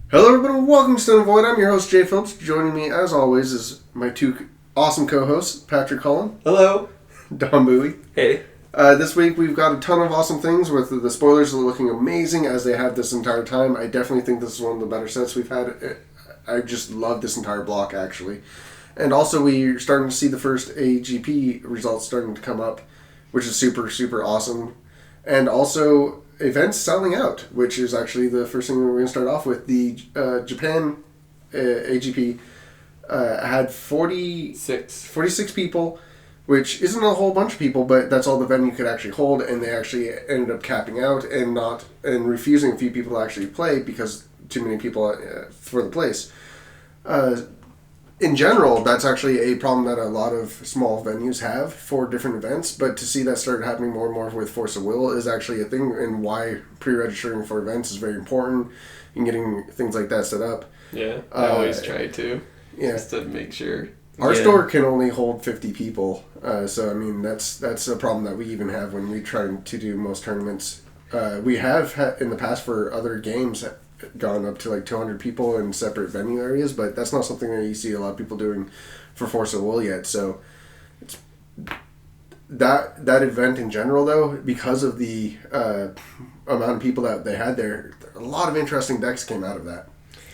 Hello everybody, welcome to Stone Void. I'm your host Jay Phillips. Joining me as always is my two awesome co-hosts, Patrick Cullen. Hello. Don Bowie. Hey. This week we've got a ton of awesome things with the spoilers looking amazing as they have this entire time. I definitely think this is one of the better sets we've had. I just love this entire block actually. And also we're starting to see the first AGP results starting to come up, which is super, super awesome. And also events selling out, which is actually the first thing we're going to start off with. The Japan AGP had 46 people, which isn't a whole bunch of people, but that's all the venue could actually hold, and they actually ended up capping out and refusing a few people to actually play because too many people for the place. In general, that's actually a problem that a lot of small venues have for different events, but to see that start happening more and more with Force of Will is actually a thing, and why pre-registering for events is very important in getting things like that set up. Yeah, I always try to. Yeah. Just to make sure. Our store can only hold 50 people, so I mean that's a problem that we even have when we try to do most tournaments. We have in the past for other games gone up to like 200 people in separate venue areas, but that's not something that you see a lot of people doing for Force of Will yet. So it's that event in general, though, because of the amount of people that they had there, a lot of interesting decks came out of that.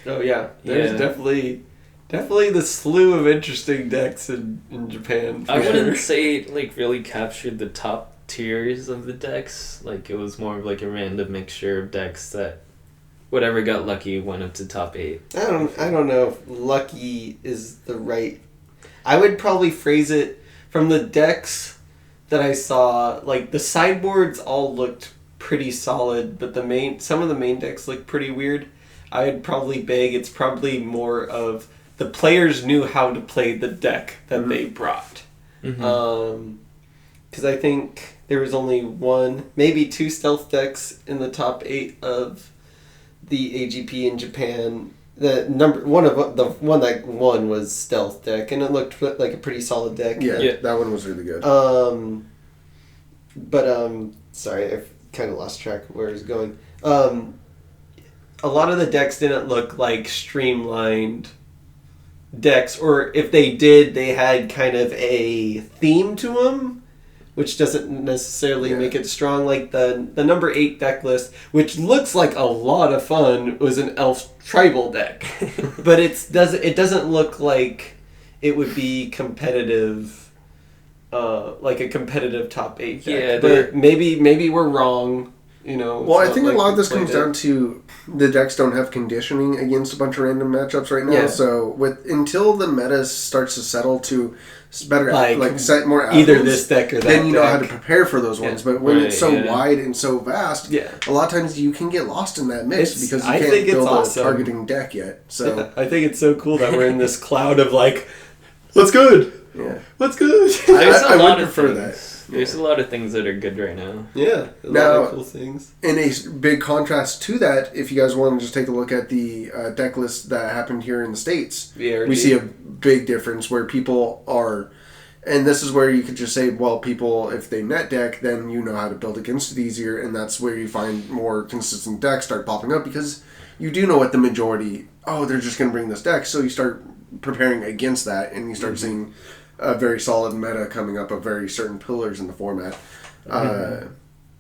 Oh yeah, there's definitely the slew of interesting decks in Japan. I wouldn't say it like really captured the top tiers of the decks. Like it was more of like a random mixture of decks that whatever got lucky went up to top 8. I don't know if lucky is the right. I would probably phrase it from the decks that I saw. Like the sideboards all looked pretty solid, but some of the main decks looked pretty weird. I would probably beg it's probably more of the players knew how to play the deck that they brought. Mm-hmm. Because I think there was only one, maybe two stealth decks in the top 8 of the AGP in Japan. The one that won was stealth deck, and it looked like a pretty solid deck. Yeah. That one was really good. Sorry, I've kind of lost track of where I was going. A lot of the decks didn't look like streamlined decks, or if they did, they had kind of a theme to them, which doesn't necessarily make it strong. Like the number 8 deck list, which looks like a lot of fun, was an elf tribal deck, but it doesn't look like it would be competitive, like a competitive top 8 deck. Yeah, but maybe we're wrong. You know. Well, I think a lot of this comes down to the decks don't have conditioning against a bunch of random matchups right now. Yeah. So until the meta starts to settle to better set more outcomes, either this deck or that, then you know how to prepare for those ones. But when it's so wide and so vast, a lot of times you can get lost in that mix because you can't build a targeting deck yet. So I think it's so cool that we're in this cloud of like, what's good? Yeah, what's good? I would prefer that. There's a lot of things that are good right now. Yeah, a lot of cool things. In a big contrast to that, if you guys want to just take a look at the deck list that happened here in the States, we see a big difference where people are, and this is where you could just say, well, people, if they net deck, then you know how to build against it easier, and that's where you find more consistent decks start popping up because you do know what the majority, they're just going to bring this deck, so you start preparing against that, and you start seeing a very solid meta coming up of very certain pillars in the format.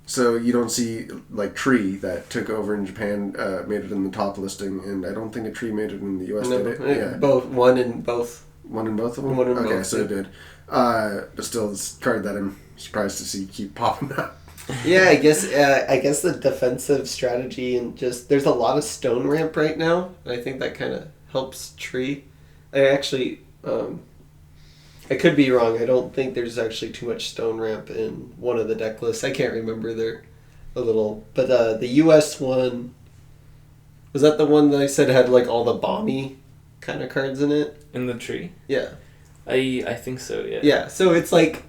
So you don't see like Tree that took over in Japan, made it in the top listing, and I don't think a Tree made it in the US, did it? Yeah. Both. One in both. One in both of them? One in okay, both, so it did. But still, it's a card that I'm surprised to see keep popping up. Yeah, I guess the defensive strategy and just there's a lot of stone ramp right now. I think that kind of helps Tree. I actually I could be wrong. I don't think there's actually too much stone ramp in one of the deck lists. I can't remember. They're a little, but the US one, was that the one that I said had like all the bomby kind of cards in it? In the Tree? Yeah. I think so, yeah. Yeah, so it's like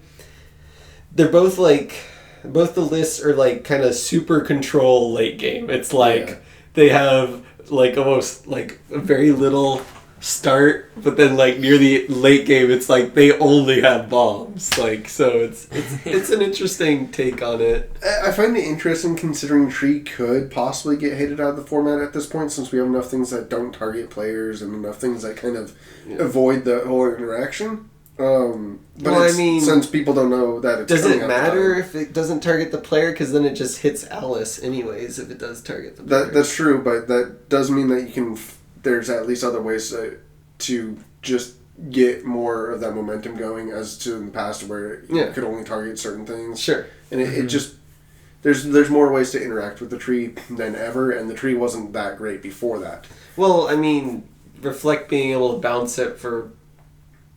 they're both the lists are like kind of super control late game. It's like they have like almost like very little start, but then like near the late game, it's like they only have bombs. Like, so it's an interesting take on it. I find it interesting considering Tree could possibly get hated out of the format at this point, since we have enough things that don't target players and enough things that kind of avoid the whole interaction. But well, I mean, since people don't know that it's does it matter if it doesn't target the player? Because then it just hits Alice anyways if it does target the player. That's true, but that does mean that you can. There's at least other ways to just get more of that momentum going, as to in the past where you could only target certain things. Sure, and it just there's more ways to interact with the tree than ever, and the tree wasn't that great before that. Well, I mean, Reflect being able to bounce it for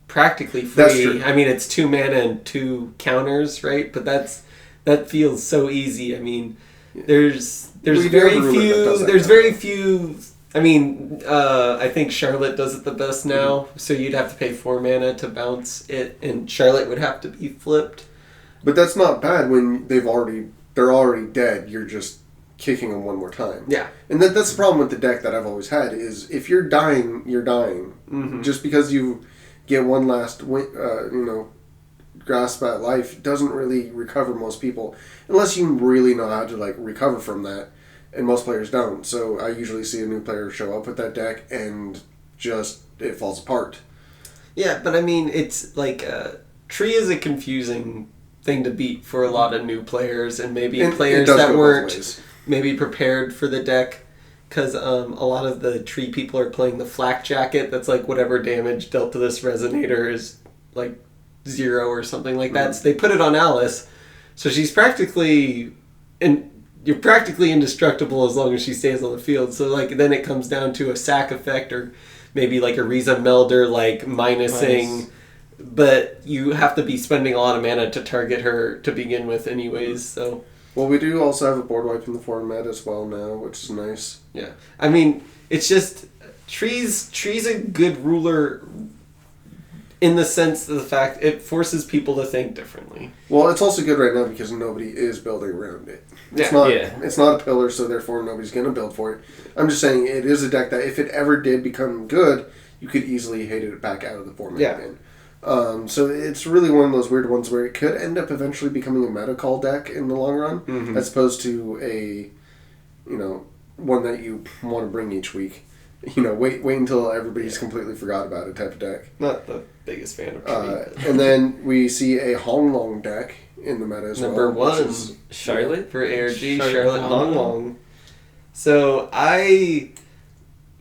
practically free. That's true. I mean, it's 2 mana and 2 counters, right? But that feels so easy. I mean, there's very few. I mean, I think Charlotte does it the best now. Mm-hmm. So you'd have to pay 4 mana to bounce it, and Charlotte would have to be flipped. But that's not bad when they're already dead. You're just kicking them one more time. Yeah. And that's the problem with the deck that I've always had is if you're dying, you're dying. Mm-hmm. Just because you get one last, grasp at life doesn't really recover most people, unless you really know how to recover from that, and most players don't. So I usually see a new player show up with that deck and just it falls apart. Yeah, but I mean, it's like Tree is a confusing thing to beat for a lot of new players, and maybe players that weren't maybe prepared for the deck. Because a lot of the Tree people are playing the Flak Jacket. That's like whatever damage dealt to this Resonator is like 0 or something like that. So they put it on Alice. So she's practically... you're practically indestructible as long as she stays on the field. So then it comes down to a sack effect or maybe like a Riza Melder minusing. But you have to be spending a lot of mana to target her to begin with anyways. So... Well, we do also have a board wipe in the format as well now, which is nice. Yeah. I mean, it's just... Tree's a good ruler in the sense of the fact it forces people to think differently. Well, it's also good right now because nobody is building around it. It's not a pillar, so therefore nobody's going to build for it. I'm just saying it is a deck that if it ever did become good, you could easily hate it back out of the format again. So it's really one of those weird ones where it could end up eventually becoming a meta call deck in the long run, as opposed to a, one that you want to bring each week. Wait until everybody's completely forgot about it type of deck. Not the biggest fan of Tree. And then we see a Hong Long deck in the meta as Number well. Number 1, Charlotte for ARG, Charlotte Hong Long. So I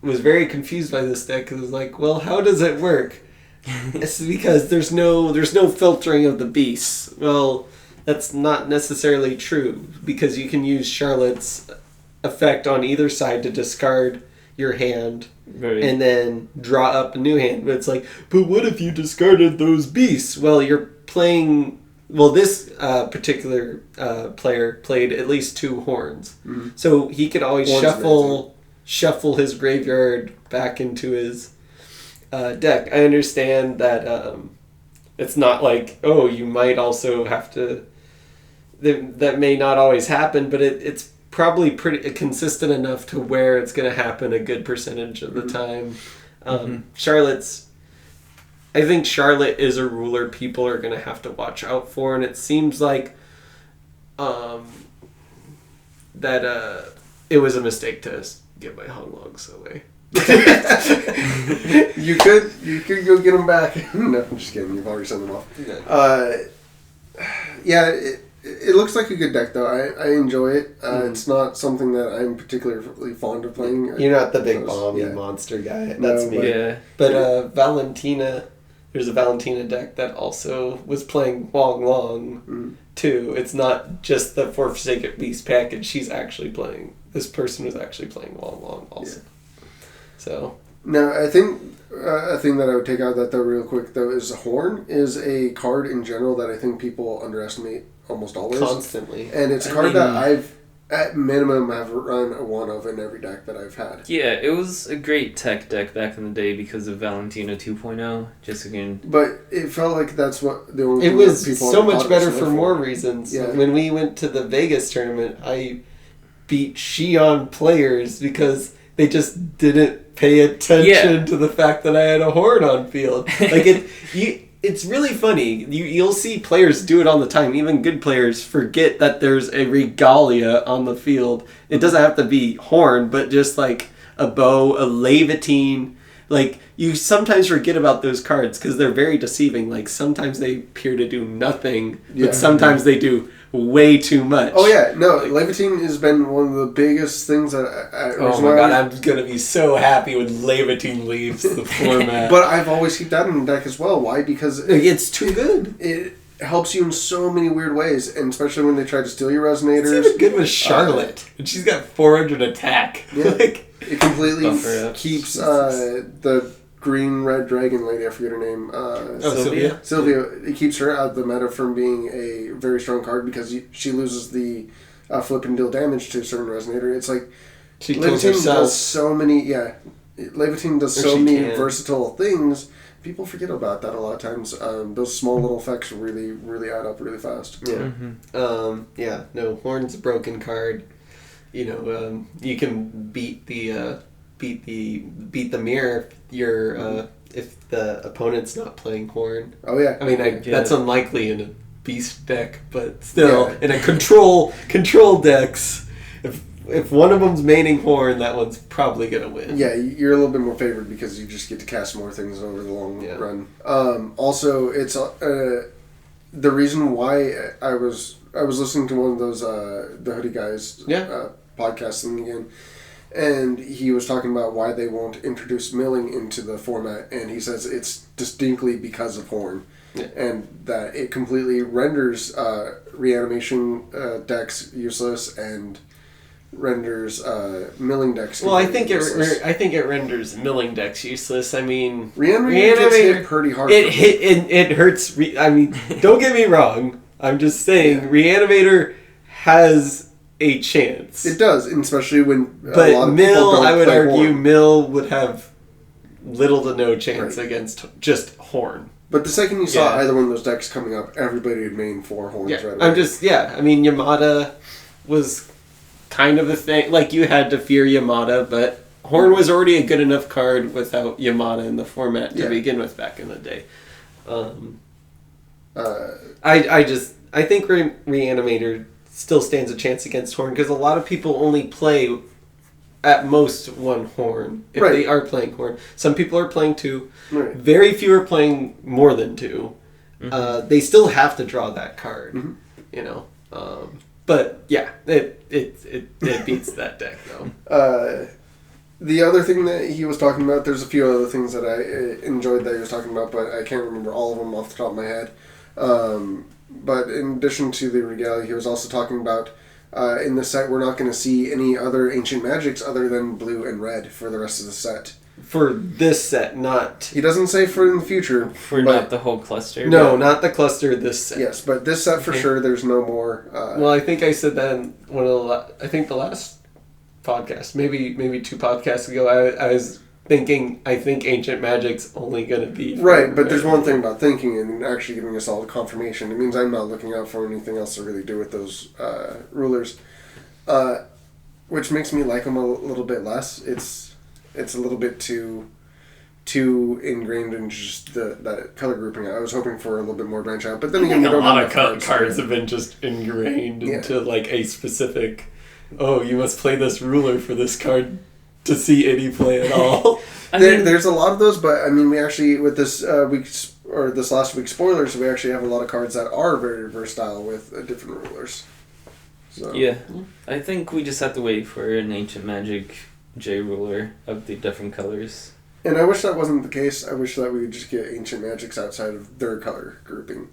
was very confused by this deck because I was like, well, how does it work? It's because there's no filtering of the beasts. Well, that's not necessarily true because you can use Charlotte's effect on either side to discard your hand and then draw up a new hand. But it's like, but what if you discarded those beasts? Well, you're playing... Well, this particular player played at least 2 horns. Mm-hmm. So he could always shuffle his graveyard back into his... deck. I understand that it's not like, oh, you might also have to... That may not always happen, but it's probably pretty consistent enough to where it's going to happen a good percentage of the time. I think Charlotte is a ruler people are going to have to watch out for, and it seems like that it was a mistake to give my Hong Longs away. You could go get them back. No, I'm just kidding. You've already sent them off. It looks like a good deck though. I enjoy it. It's not something that I'm particularly fond of playing. You're not the big bomb monster guy. That's me. Yeah. But Valentina, there's a Valentina deck that also was playing Wong Long too. It's not just the Forsaken Beast package. She's actually playing. This person was actually playing Wong Long also. Yeah. So now I think a thing that I would take out of that though real quick though is Horn is a card in general that I think people underestimate almost always. Constantly. And it's a card that I've at minimum have run one of in every deck that I've had. Yeah, it was a great tech deck back in the day because of Valentina 2.0. Just again, but it felt like that's what the only. It was so much better for more reasons. Yeah. When we went to the Vegas tournament, I beat Xi'an players because they just didn't pay attention to the fact that I had a horn on field. Like it's really funny. You'll see players do it all the time. Even good players forget that there's a regalia on the field. It doesn't have to be horn, but just like a bow, a levitine. Like, you sometimes forget about those cards because they're very deceiving. Like, sometimes they appear to do nothing, but sometimes they do way too much. Oh, yeah. No, levitine has been one of the biggest things that... oh, my God. I'm going to be so happy when levitine leaves the format. But I've always kept that in the deck as well. Why? Because... it's too good. It helps you in so many weird ways, and especially when they try to steal your resonators. It's even good with Charlotte. And she's got 400 attack. Yeah. Like... It completely keeps the green-red dragon lady, I forget her name. Sylvia. Sylvia, it keeps her out of the meta from being a very strong card because she loses the flip and deal damage to a certain resonator. It's like Levitine does so many, Levitine does so many versatile things. People forget about that a lot of times. Those small little effects really, really add up really fast. Yeah. No, Horn's a broken card. You know, you can beat the mirror if the opponent's not playing Horn. Oh yeah. I mean, that's unlikely in a beast deck, but still in a control decks, if one of them's maining Horn, that one's probably gonna win. Yeah, you're a little bit more favored because you just get to cast more things over the long run. Also, it's the reason why I was listening to one of those the Hoodie Guys podcasting again, and he was talking about why they won't introduce milling into the format, and he says it's distinctly because of Horn, and that it completely renders reanimation decks useless and renders milling decks. Well, I think it renders milling decks useless. I mean, Reanimator gets hit pretty hard. It hurts. I mean, don't get me wrong. I'm just saying, Reanimator has a chance. It does, and especially when but a lot of Mill, people don't I would play argue, Horn. Mill would have little to no chance against just Horn. But the second you saw either one of those decks coming up, everybody would main 4 Horns right away. I mean, Yamada was kind of a thing. Like, you had to fear Yamada, but Horn was already a good enough card without Yamada in the format to begin with back in the day. I think Reanimator still stands a chance against Horn because a lot of people only play at most 1 Horn if they are playing Horn. Some people are playing 2. Right. Very few are playing more than 2. Mm-hmm. They still have to draw that card, you know. But yeah, it beats that deck though. The other thing that he was talking about, there's a few other things that I enjoyed that he was talking about, but I can't remember all of them off the top of my head. But in addition to the Regalia, he was also talking about in the set we're not going to see any other ancient magics other than blue and red for the rest of the set. For this set, not... He doesn't say for in the future. Not the whole cluster? No, not the cluster, this set. Yes, but this set for sure, there's no more... well, I think I said that in one of the last podcast, maybe 2 podcasts ago, I was thinking, I think Ancient Magic's only going to be... Right, but there's one thing about thinking and actually giving us all the confirmation. It means I'm not looking out for anything else to really do with those rulers. Which makes me like them a little bit less. It's a little bit too ingrained in just that color grouping. I was hoping for a little bit more branch out, but then again, a lot of cards have been just ingrained into like a specific... Oh, you must play this ruler for this card to see any play at all. There's a lot of those, but I mean, we actually with this this last week's spoilers, we actually have a lot of cards that are very versatile with different rulers. So. Yeah, I think we just have to wait for an Ancient Magic J ruler of the different colors. And I wish that wasn't the case. I wish that we would just get Ancient Magics outside of their color grouping.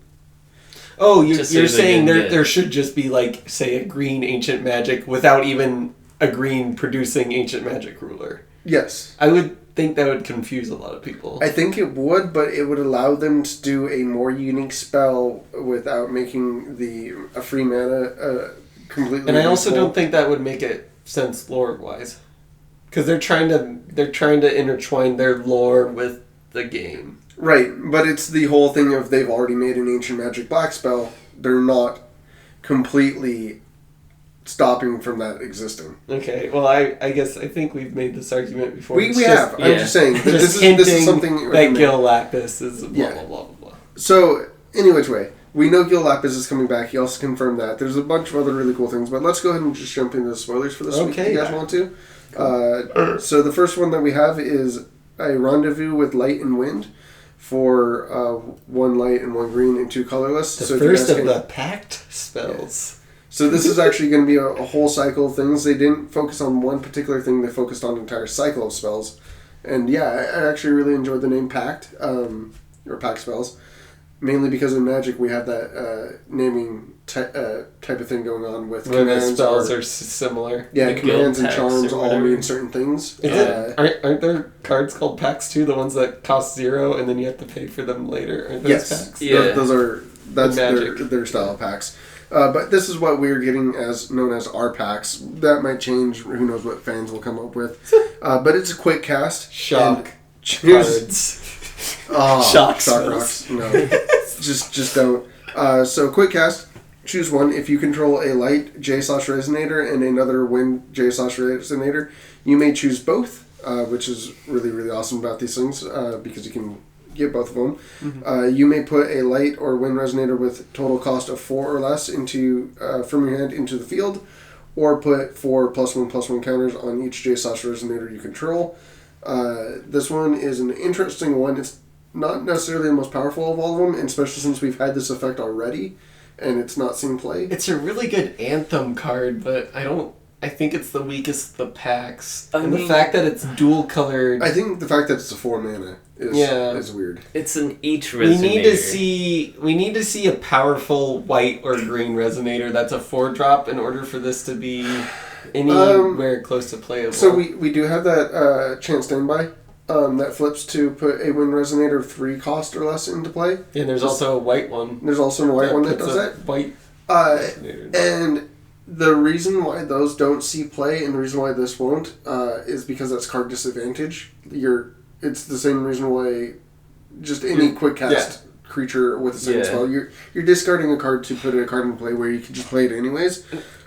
Oh, you're saying there should just be, like, say, a green Ancient Magic without even a green producing Ancient Magic ruler. Yes. I would think that would confuse a lot of people. I think it would, but it would allow them to do a more unique spell without making a free mana completely. And I also don't think that would make it sense lore-wise. Because they're trying to intertwine their lore with the game. Right, but it's the whole thing of they've already made an Ancient Magic black spell. They're not completely stopping from that existing. Okay, well, I guess I think we've made this argument before. We have. I'm just saying. This is something that Gil Lapis is blah, blah, blah, blah, blah. So, any which way. We know Gil Lapis is coming back. He also confirmed that. There's a bunch of other really cool things, but let's go ahead and just jump into the spoilers for this week if you guys want to. Cool. So the first one that we have is a rendezvous with light and wind for 1 light and 1 green and 2 colorless. The first of the Pact spells. Yeah. So this is actually going to be a whole cycle of things. They didn't focus on one particular thing. They focused on an entire cycle of spells. And yeah, I actually really enjoyed the name Pact, or Pact spells. Mainly because in Magic we have that naming type of thing going on with where commands. The spells are similar. Yeah, like commands and charms all whatever. mean certain things. Aren't there cards called Pacts too? The ones that cost 0 and then you have to pay for them later? Aren't those Yes, Pacts? Yeah. That's Magic. their style of packs. But this is what we're getting as known as our packs. That might change. Who knows what fans will come up with. But it's a quick cast. Shock Choose. cards. Shock spells. rocks. No, just don't. So quick cast. Choose one. If you control a light J/Resonator and another wind J/Resonator, you may choose both, which is really, really awesome about these things because you can get both of them. Mm-hmm. You may put a light or wind resonator with total cost of 4 or less into from your hand into the field, or put 4 +1/+1 counters on each J/Resonator you control. This one is an interesting one. It's not necessarily the most powerful of all of them, and especially since we've had this effect already, and it's not seen play. It's a really good anthem card, but I think it's the weakest of the packs. The fact that it's dual colored. I think the fact that it's a 4 mana is weird. It's an each resonator. We need to see a powerful white or green resonator that's a 4-drop in order for this to be anywhere close to playable. So we do have that chance standby that flips to put a wind resonator of 3 cost or less into play. Yeah, there's also a white one. There's also a white one that does that. White. And the reason why those don't see play and the reason why this won't is because that's card disadvantage. It's the same reason why just any quick cast creature with a second spell, you're discarding a card to put a card in play where you can just play it anyways.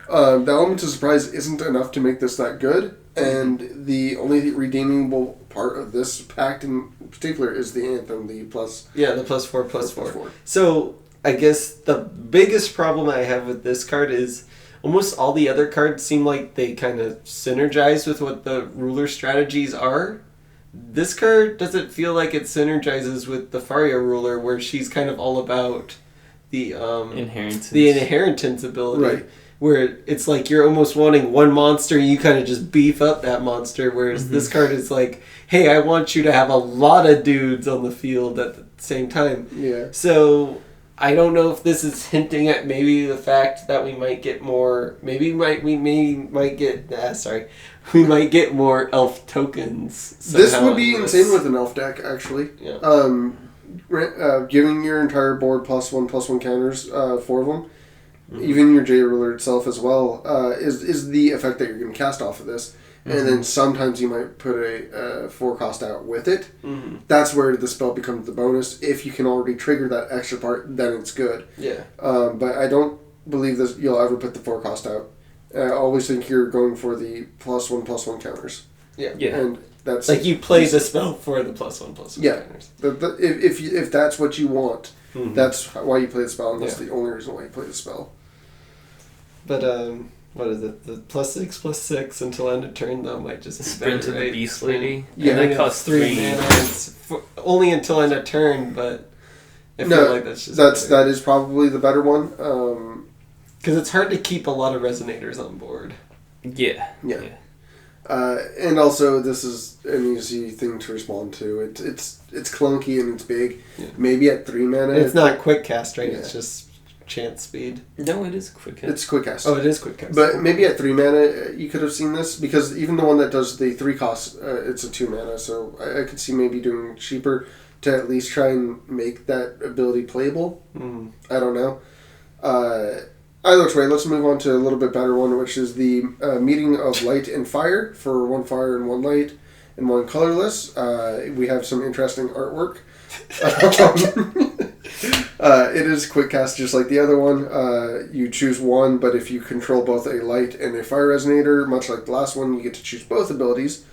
The element of surprise isn't enough to make this that good, and the only redeemable part of this pact in particular is the anthem, the plus. Yeah, the +4/+4. So I guess the biggest problem I have with this card is almost all the other cards seem like they kind of synergize with what the ruler strategies are. This card doesn't feel like it synergizes with the Faria ruler, where she's kind of all about the inheritance ability. Right. Where it's like you're almost wanting one monster and you kind of just beef up that monster, whereas this card is like, hey, I want you to have a lot of dudes on the field at the same time. Yeah. So I don't know if this is hinting at maybe the fact that we might get more. We might get more elf tokens. This would be insane with an elf deck, actually. Yeah. Giving your entire board +1/+1 counters, 4 of them. Mm-hmm. Even your J ruler itself as well is the effect that you're going to cast off of this. Mm-hmm. And then sometimes you might put a 4 cost out with it. Mm-hmm. That's where the spell becomes the bonus. If you can already trigger that extra part, then it's good. Yeah. But I don't believe that you'll ever put the 4 cost out. I always think you're going for the +1/+1 counters. Yeah. And that's like you play the spell for the +1/+1 counters. If that's what you want, that's why you play the spell, and that's the only reason why you play the spell. But what is it? The +6/+6 until end of turn though might just sprint to the Beast Lady. Yeah, and that costs 3 mana. Only until end of turn, but I feel like that's just that is probably the better one. Because it's hard to keep a lot of resonators on board. Yeah. And also, this is an easy thing to respond to. It's clunky and it's big. Yeah. Maybe at 3 mana. It's not quick cast, right? Yeah. It's just chance speed. No, it is quick cast. It's quick cast. Oh, it is quick cast. But maybe at 3 mana, you could have seen this, because even the one that does the 3 costs, it's a 2 mana. So I could see maybe doing cheaper to at least try and make that ability playable. I don't know. Either which way, let's move on to a little bit better one, which is the meeting of light and fire for 1 fire and 1 light and 1 colorless. We have some interesting artwork. It is quick cast just like the other one. You choose one, but if you control both a light and a fire resonator, much like the last one, you get to choose both abilities.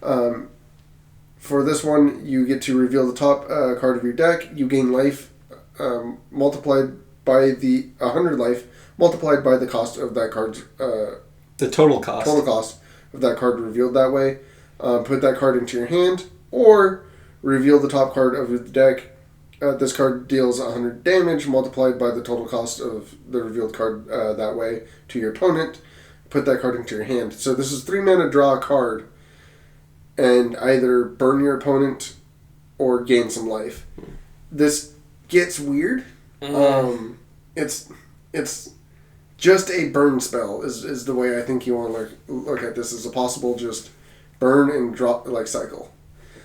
For this one, you get to reveal the top card of your deck. You gain life multiplied by the 100 life multiplied by the cost of that card's the total cost. Total cost of that card revealed that way. Put that card into your hand, or reveal the top card of the deck. This card deals 100 damage multiplied by the total cost of the revealed card that way to your opponent. Put that card into your hand. So this is 3 mana, draw a card, and either burn your opponent or gain some life. This gets weird. It's just a burn spell is the way I think you want to look at this, as a possible just burn and drop like cycle.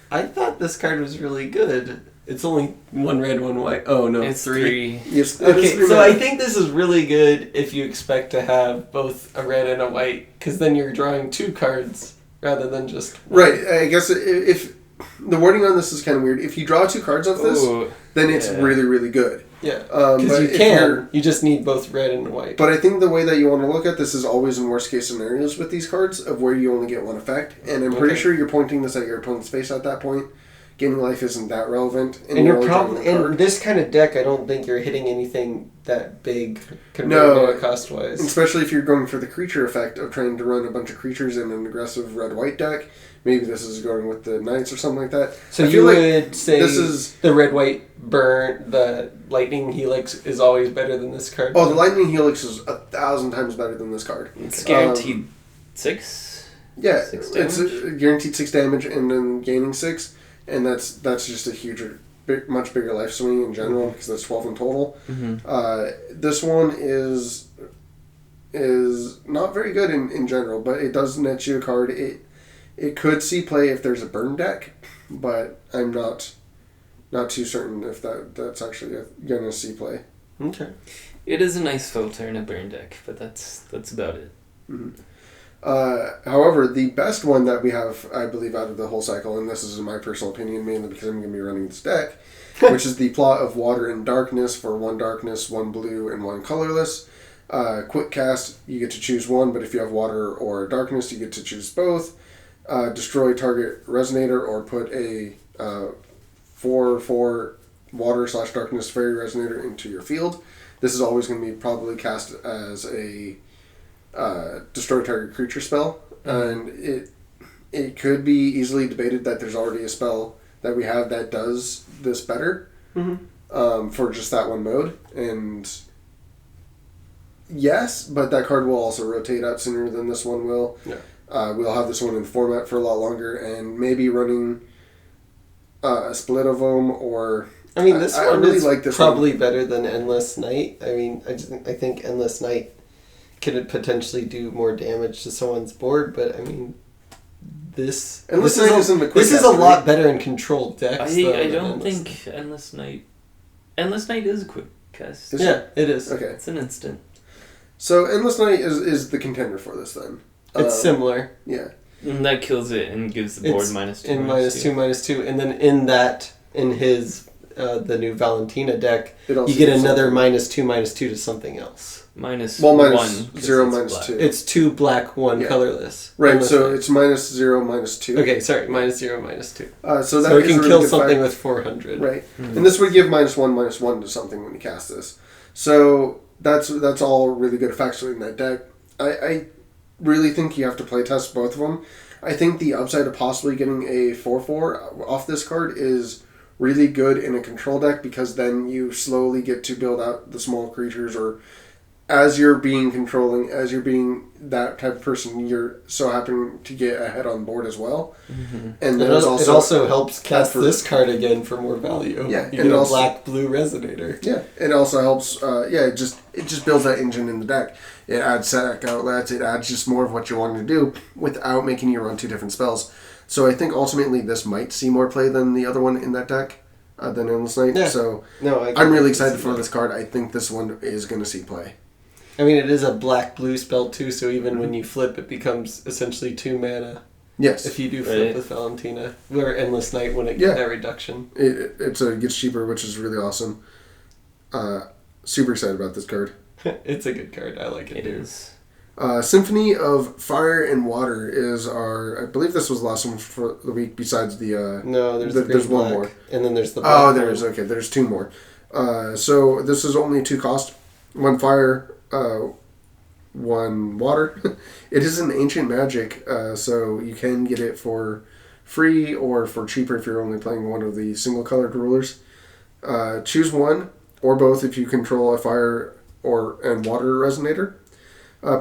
I thought this card was really good. It's only 1 red, 1 white. Oh no, it's 3. Yes. Okay, so I think this is really good if you expect to have both a red and a white, because then you're drawing 2 cards rather than just one. Right. I guess if the wording on this is kind of weird. If you draw 2 cards off this, then it's really, really good. Yeah, because you just need both red and white. But I think the way that you want to look at this is always in worst case scenarios with these cards, of where you only get 1 effect. And I'm pretty sure you're pointing this at your opponent's face at that point. Gaining life isn't that relevant. And you're probably in this kind of deck, I don't think you're hitting anything that big mana cost wise. Especially if you're going for the creature effect of trying to run a bunch of creatures in an aggressive red-white deck. Maybe this is going with the Knights or something like that. So you would say this is the red-white burn, the Lightning Helix is always better than this card? Oh, the Lightning Helix is 1,000 times better than this card. It's guaranteed 6? Yeah, 6 damage? It's guaranteed 6 damage and then gaining 6. And that's just a much bigger life swing in general, because that's 12 in total. Mm-hmm. This one is not very good in general, but it does net you a card. It could see play if there's a burn deck, but I'm not too certain if that's actually gonna see play. Okay. It is a nice filter in a burn deck, but that's about it. Mm-hmm. However, the best one that we have, I believe, out of the whole cycle, and this is in my personal opinion, mainly because I'm going to be running this deck, which is the Plot of Water and Darkness for 1 darkness, 1 blue, and 1 colorless. Quick cast, you get to choose one, but if you have water or darkness, you get to choose both. Destroy target resonator, or put a 4/4 water/darkness fairy resonator into your field. This is always going to be probably cast as a destroy target creature spell, and it could be easily debated that there's already a spell that we have that does this better for just that one mode, and yes, but that card will also rotate out sooner than this one will. We'll have this one in format for a lot longer, and maybe running a split of them, or I mean, this one really is like this probably one. better than Endless Night. I mean, I think Endless Night could potentially do more damage to someone's board, but I mean, this is a lot better in controlled decks. I don't think Endless Night is a quick cast. Yeah, it is. Okay, it's an instant. So Endless Night is the contender for this then. It's similar. Yeah. And that kills it and gives the board -2. And -2, and then in his the new Valentina deck, you get another -2 to something else. -1. -0, -2. It's 2 black, 1 colorless. Right, so it's -0, -2. Okay, sorry, -0, -2. So it can kill something with 400. Right, and this would give -1, -1 to something when you cast this. So that's all really good effects in that deck. I really think you have to play test both of them. I think the upside of possibly getting a 4/4 off this card is really good in a control deck, because then you slowly get to build out the small creatures, or as you're being controlling, as you're being that type of person, you're so happening to get ahead on board as well. And then it also helps cast this card again for more value. Yeah, you get a black-blue resonator. Yeah, it also helps. It just builds that engine in the deck. It adds sack outlets. It adds just more of what you want to do without making you run 2 different spells. So I think ultimately this might see more play than the other one in that deck, than Endless Night. Yeah. So no, I'm really excited for this card. I think this one is going to see play. I mean, it is a black-blue spell too, so even when you flip, it becomes essentially 2 mana. Yes. If you do flip with Valentina. Or Endless Night when it gets that reduction. It gets cheaper, which is really awesome. Super excited about this card. It's a good card. I like it. It is. Symphony of Fire and Water is our... I believe this was the last one for the week besides the... No, there's there's one black, more. And then there's the black. Oh, there is. Okay, there's two more. So this is only 2 cost. 1 fire, 1 water. It is an ancient magic, so you can get it for free or for cheaper if you're only playing one of the single colored rulers. Choose one or both if you control a fire and water resonator.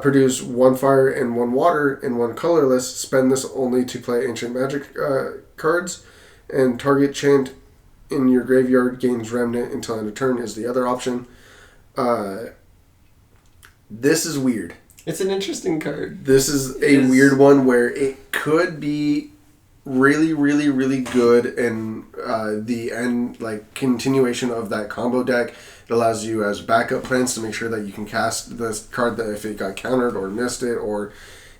Produce 1 fire and 1 water and 1 colorless. Spend this only to play ancient magic cards. And target chant in your graveyard gains remnant until end of turn is the other option. This is weird. It's an interesting card. This is a weird one where it could be really, really, really good and the end, like, continuation of that combo deck. It allows you as backup plans to make sure that you can cast this card that if it got countered or missed it, or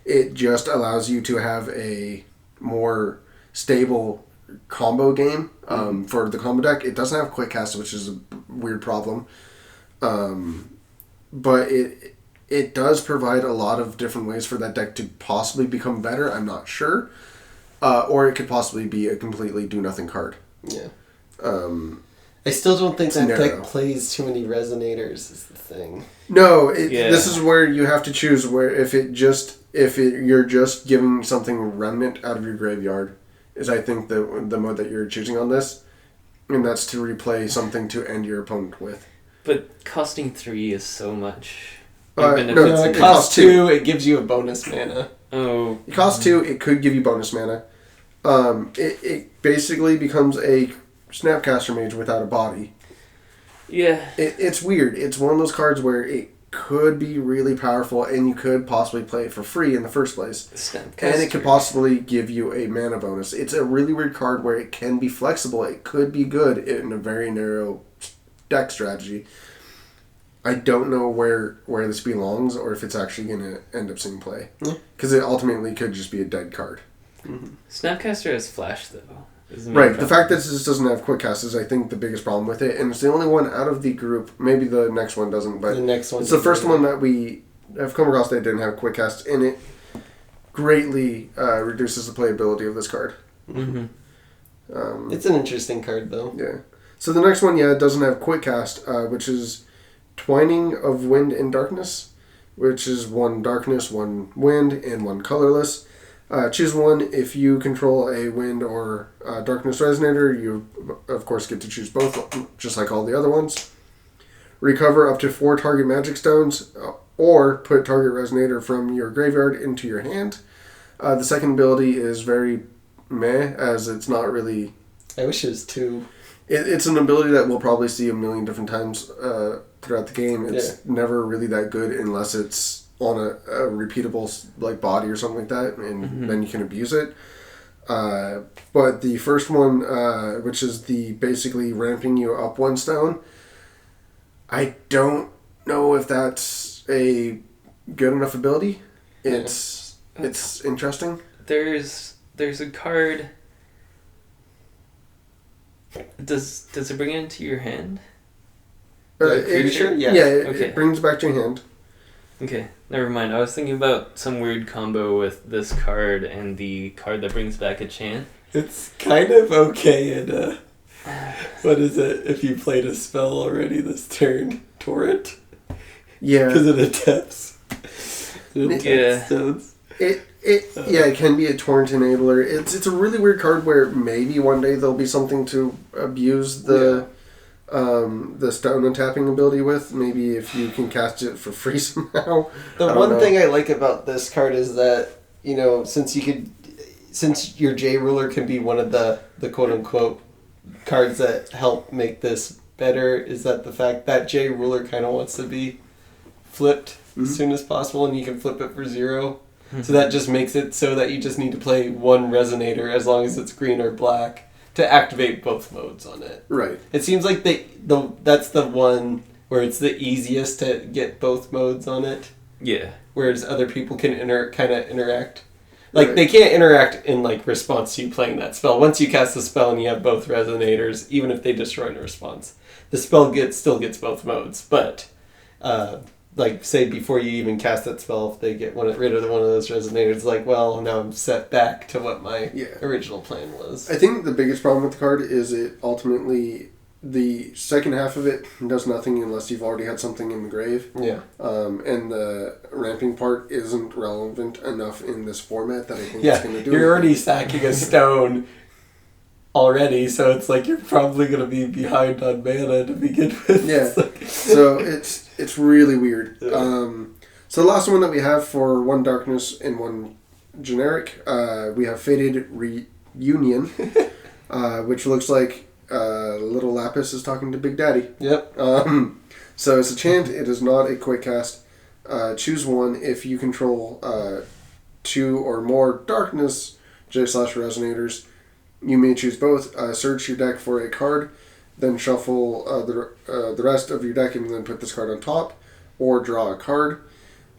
it just allows you to have a more stable combo game for the combo deck. It doesn't have quick cast, which is a weird problem. But it does provide a lot of different ways for that deck to possibly become better. I'm not sure. Or it could possibly be a completely do-nothing card. Yeah. I still don't think that narrow. deck plays too many resonators is the thing. No, this is where you have to choose where you're just giving something remnant out of your graveyard is I think the mode that you're choosing on this, and that's to replay something to end your opponent with. But costing 3 is so much. It costs 2. It gives you a bonus mana. Oh. It costs 2. It could give you bonus mana. It basically becomes a Snapcaster Mage without a body. Yeah. It's weird. It's one of those cards where it could be really powerful and you could possibly play it for free in the first place. Snapcaster. And it could possibly give you a mana bonus. It's a really weird card where it can be flexible. It could be good in a very narrow deck strategy. I don't know where this belongs or if it's actually going to end up seeing play. Because it ultimately could just be a dead card. Mm-hmm. Snapcaster has flash, though. Right. The fact that this doesn't have quick cast is, I think, the biggest problem with it. And it's the only one out of the group. Maybe the next one doesn't, but the next one it's the first one that we have come across that didn't have quick cast in it. Greatly reduces the playability of this card. Mm-hmm. It's an interesting card, though. Yeah. So the next one, it doesn't have quick cast, which is Twining of Wind and Darkness, which is 1 darkness, 1 wind, and 1 colorless. Choose one. If you control a wind or darkness resonator, you, of course, get to choose both, just like all the other ones. Recover up to 4 target magic stones, or put target resonator from your graveyard into your hand. The second ability is very meh, as it's not really... I wish it was 2. It's an ability that we'll probably see a million different times throughout the game. It's never really that good unless it's on a repeatable body or something like that, and then you can abuse it. But the first one, which is the basically ramping you up 1 stone, I don't know if that's a good enough ability. It's interesting. There's a card. Does it bring it into your hand? Creature? It brings it back to your hand. Okay, never mind. I was thinking about some weird combo with this card and the card that brings back a chant. It's kind of okay in what is it? If you played a spell already this turn, Torrent. Yeah, because it attempts. Stones. It can be a torrent enabler. It's a really weird card where maybe one day there'll be something to abuse the stone untapping ability with.Maybe if you can cast it for free somehow. The one thing I like about this card is that, since your J ruler can be one of the quote unquote cards that help make this better, is that the fact that J ruler kind of wants to be flipped as soon as possible, and you can flip it for 0. So that just makes it so that you just need to play 1 resonator as long as it's green or black to activate both modes on it. Right. It seems like that's the one where it's the easiest to get both modes on it. Yeah. Whereas other people can kind of interact. Like, Right. they can't interact in, like, response to you playing that spell. Once you cast the spell and you have both resonators, even if they destroy in response, the spell still gets both modes. But, like, say before you even cast that spell, if they get rid of one of those resonators, like, well, now I'm set back to what my original plan was. I think the biggest problem with the card is it ultimately, the second half of it does nothing unless you've already had something in the grave. Yeah. And the ramping part isn't relevant enough in this format that I think it's going to do. You're already stacking a stone already, so it's like you're probably going to be behind on mana to begin with. Yeah. Like... So it's really weird. Yeah. So the last one that we have for one darkness and one generic, we have Fated Reunion, which looks like Little Lapis is talking to Big Daddy. Yep. So it's a chant. It is not a quick cast. Choose one. If you control 2 or more darkness J/resonators, you may choose both. Search your deck for a card, then shuffle the rest of your deck and then put this card on top, or draw a card.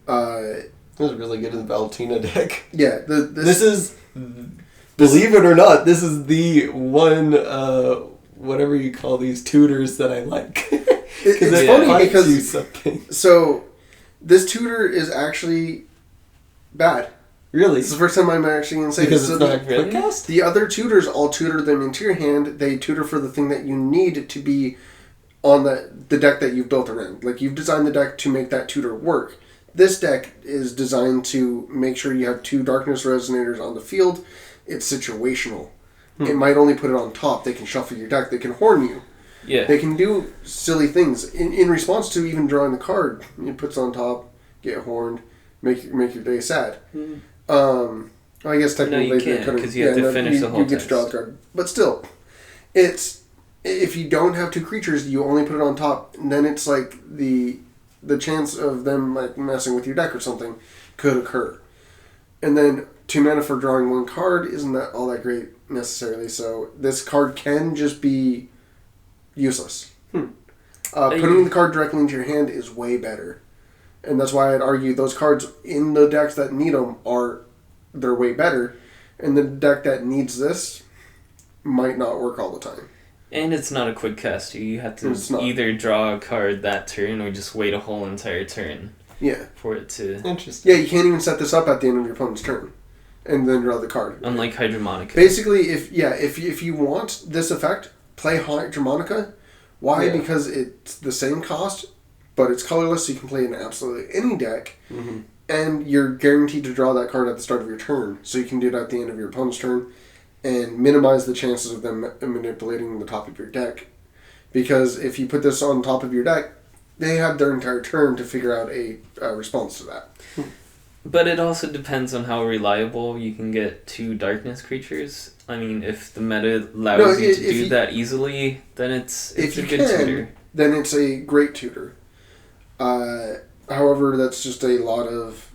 This is really good in the Altean deck. Yeah. This is, believe it or not, this is the one, whatever you call these tutors that I like. It's funny because you something. So this tutor is actually bad. Really? This is the first time I'm actually going to say because this. It's not quick cast? The other tutors all tutor them into your hand. They tutor for the thing that you need to be on the deck that you've built around. Like, you've designed the deck to make that tutor work. This deck is designed to make sure you have 2 darkness resonators on the field. It's situational. It might only put it on top. They can shuffle your deck. They can horn you. Yeah. They can do silly things. In response to even drawing the card, it puts on top, get horned, make your day sad. I guess technically no, you can't, because you have to finish the whole you get to draw the card. But still, it's, if you don't have 2 creatures, you only put it on top, and then it's like the chance of them like messing with your deck or something could occur. And then 2 mana for drawing 1 card isn't that all that great necessarily, so this card can just be useless. Putting the card directly into your hand is way better. And that's why I'd argue those cards in the decks that need them they're way better. And the deck that needs this might not work all the time. And it's not a quick cast. You have to either draw a card that turn or just wait a whole entire turn. Yeah. For it to... Interesting. Yeah, you can't even set this up at the end of your opponent's turn. And then draw the card. Unlike Hydromonica. Basically, if you want this effect, play Hydromonica. Why? Yeah. Because it's the same cost, but it's colorless, so you can play in absolutely any deck. Mm-hmm. And you're guaranteed to draw that card at the start of your turn, so you can do it at the end of your opponent's turn and minimize the chances of them manipulating the top of your deck. Because if you put this on top of your deck, they have their entire turn to figure out a response to that. But it also depends on how reliable you can get 2 darkness creatures. I mean, if the meta allows you to do that easily, then it's a good tutor. Then it's a great tutor. However, that's just a lot of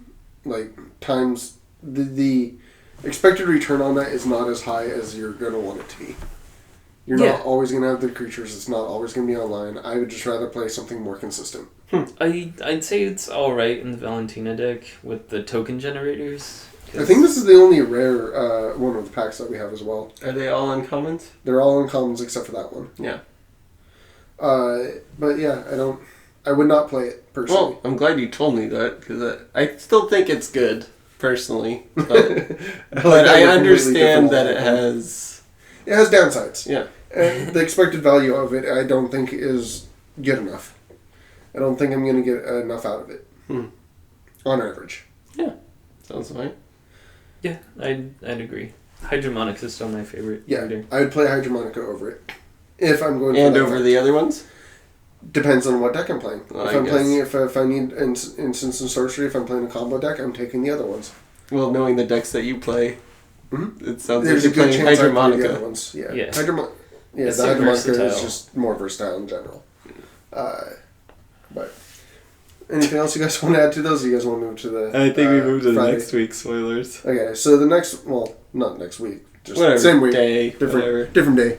times the expected return on that is not as high as you're going to want it to be. You're not always going to have the creatures. It's not always going to be online. I would just rather play something more consistent. I'd say it's alright in the Valentina deck with the token generators. I think this is the only rare one of the packs that we have as well. Are they all uncommons? They're all uncommons except for that one. Yeah. But yeah, I would not play it personally. Well, I'm glad you told me that, because I still think it's good, personally. But, but I understand that it has... It has downsides. Yeah. And the expected value of it, I don't think is good enough. I don't think I'm going to get enough out of it. On average. Yeah. Sounds fine. Yeah, I'd agree. Hydromonica is still my favorite. Yeah, reader. I would play Hydromonica over it. If I'm going to. And over the other ones? Depends on what deck I'm playing. Well, if I need instance and sorcery, if I'm playing a combo deck, I'm taking the other ones. Well, knowing the decks that you play, it sounds There's like you're a good playing chance I play Hydromonica. the other ones. Yeah. Yeah. The so Hydromonica versatile. is just more versatile in general. But anything else you guys want to add to those? Or you guys want to move to the? I think we moved to Friday? next week's spoilers. Okay, so the next, not next week, just Whatever, same week, day, different day.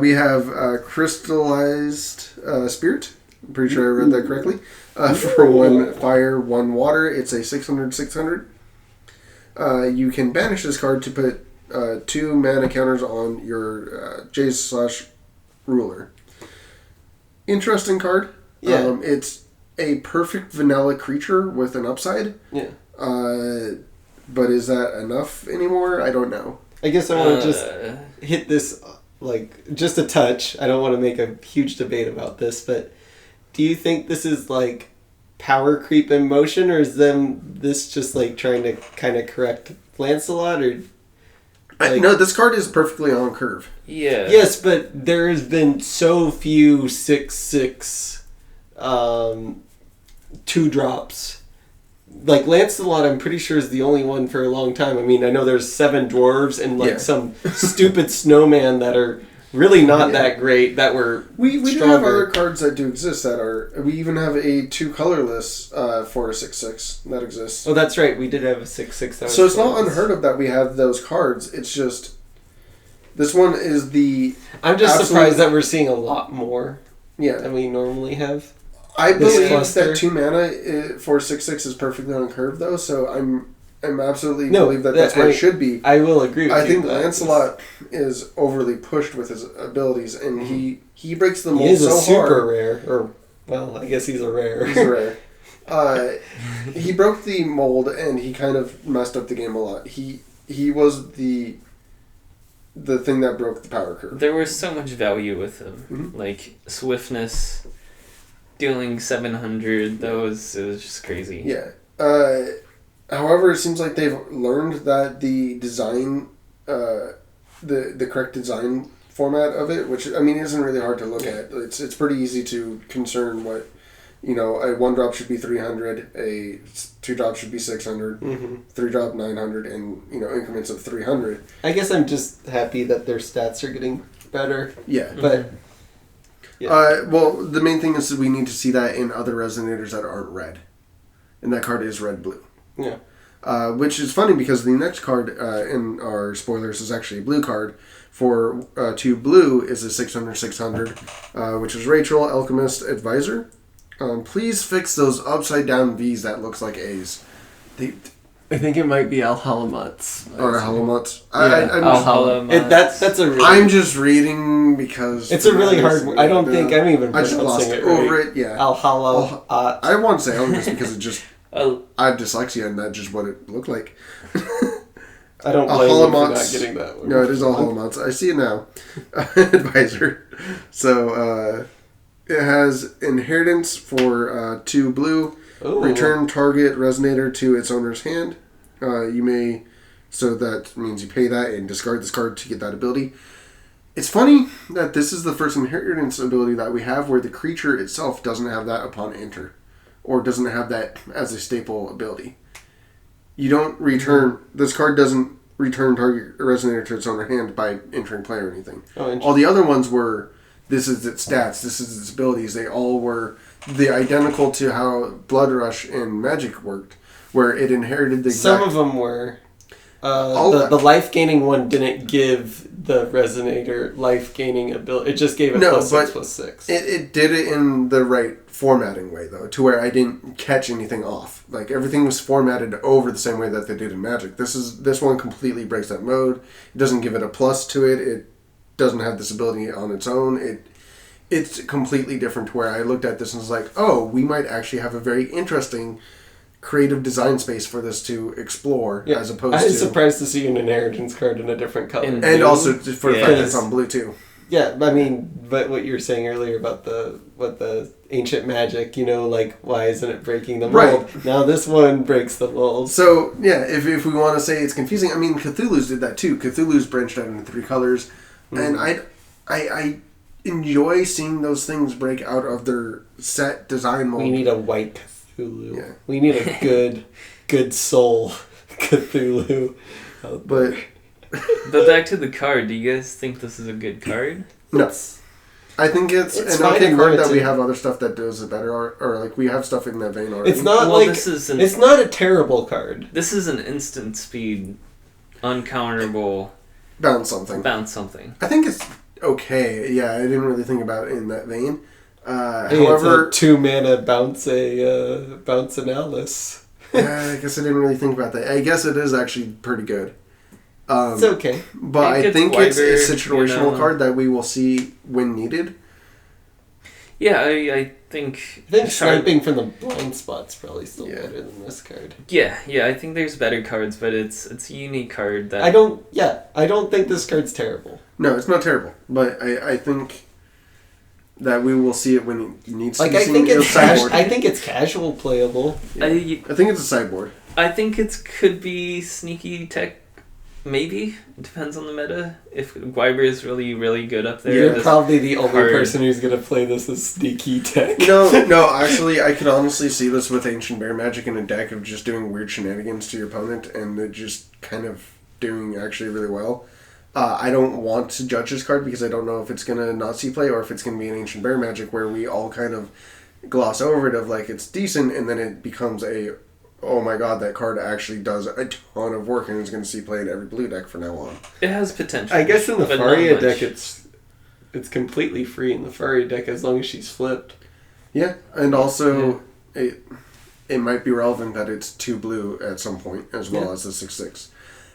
We have crystallized spirit. I'm pretty sure I read that correctly. For 1 fire, 1 water. It's a 600/600. you can banish this card to put 2 mana counters on your Jace/Ruler. Interesting card. Yeah. It's a perfect vanilla creature with an upside. Yeah. But is that enough anymore? I don't know. I guess I want to just hit this, like, just a touch. I don't want to make a huge debate about this, but do you think this is, like, power creep in motion, or is this just, like, trying to kind of correct Lancelot, or... Like, no, this card is perfectly on curve. Yeah. Yes, but there has been so few 6/6 2-drops. Like, Lancelot, I'm pretty sure, is the only one for a long time. I mean, I know there's 7 dwarves and, like, some stupid snowman that are really not that great, that were We do stronger. have other cards that do exist that are... We even have a 2 colorless for a 6/6 that exists. Oh, that's right. We did have a 6/6. So it's not unheard of that we have those cards. It's just... This one is the... I'm just surprised that we're seeing a lot more than we normally have. I believe that 2 mana for 6/6 is perfectly on curve, though, so I'm absolutely believe that that's where it should be. I will agree with you. I think Lancelot is overly pushed with his abilities, and he breaks the mold so hard. He is a super rare, or, well, I guess he's a rare. He's a rare. He broke the mold, and he kind of messed up the game a lot. He was the thing that broke the power curve. There was so much value with him. Mm-hmm. Like, swiftness, dealing 700, it was just crazy. Yeah. However, it seems like they've learned that the design, the correct design format of it, which, I mean, isn't really hard to look at. It's pretty easy to concern what, a 1-drop should be 300, a 2-drop should be 600, 3-drop 900, and, increments of 300. I guess I'm just happy that their stats are getting better. Yeah. But... Yeah. Well, the main thing is that we need to see that in other resonators that aren't red. And that card is red-blue. Yeah. Which is funny because the next card in our spoilers is actually a blue card. For 2 blue is a 600/600, which is Rachel, Alchemist Advisor. Please fix those upside-down Vs that looks like As. I think it might be Alhalamut's. Or Alhalamut's. That's a really... I'm just reading because... It's a really hard word. I don't think I'm even pronouncing it right. I just glossed over it, yeah. Alhalamut. I want to say Alchemist because it just... I have dyslexia and that's just what it looked like. I don't blame you for not getting that word. No, it is Alhalamut's. I see it now. Advisor. So, it has Inheritance for 2 blue. Ooh. Return target resonator to its owner's hand. So that means you pay that and discard this card to get that ability. It's funny that this is the first inheritance ability that we have where the creature itself doesn't have that upon enter. Or doesn't have that as a staple ability. You don't return... This card doesn't return target resonator to its owner's hand by entering play or anything. All the other ones were... This is its stats, this is its abilities. They all were... the identical to how Blood Rush and Magic worked, where it inherited the exact... Some of them were. The life-gaining one didn't give the Resonator life-gaining ability. It just gave it +6/+6. It did it in the right formatting way, though, to where I didn't catch anything off. Like, everything was formatted over the same way that they did in Magic. This one completely breaks that mode. It doesn't give it a plus to it. It doesn't have this ability on its own. It's completely different to where I looked at this and was like, oh, we might actually have a very interesting creative design space for this to explore as opposed to... I was surprised to see an inheritance card in a different color. And also for the fact that it's on blue too. Yeah, I mean, but what you were saying earlier about the ancient magic, why isn't it breaking the mold? Right. Now this one breaks the mold. So, yeah, if we want to say it's confusing, I mean, Cthulhu's did that too. Cthulhu's branched out into 3 colors. And I enjoy seeing those things break out of their set design mold. We need a white Cthulhu. Yeah. We need a good soul Cthulhu. But back to the card, do you guys think this is a good card? No. I think it's an okay card that we have other stuff that does it better, or like we have stuff in that vein already. It's not it's not a terrible card. This is an instant speed, uncounterable... Bounce something. I think it's okay. Yeah, I didn't really think about it in that vein. However, it's a 2 mana bounce Alice. I guess I didn't really think about that. I guess it is actually pretty good. It's okay. But I think it's a situational card that we will see when needed. Yeah, I think... I think sniping from the blind spot's probably still better than this card. Yeah, I think there's better cards, but it's a unique card that... I don't think this card's terrible. No, it's not terrible. But I think that we will see it when it needs to be seen. I think it's casual playable. Yeah. I think it's a sideboard. I think it could be sneaky tech. Maybe. It depends on the meta. If Gwyber is really, really good up there. You're probably the only person who's going to play this as sneaky tech. No, actually, I could honestly see this with Ancient Bear Magic in a deck of just doing weird shenanigans to your opponent and it just kind of doing actually really well. I don't want to judge this card because I don't know if it's going to not see play or if it's going to be an Ancient Bear Magic where we all kind of gloss over it of like it's decent and then it becomes a... oh my god, that card actually does a ton of work and is going to see play in every blue deck from now on. It has potential. I guess in the Faria deck it's completely free in the Faria deck as long as she's flipped. Yeah, and also it might be relevant that it's 2 blue at some point as well as the 6/6.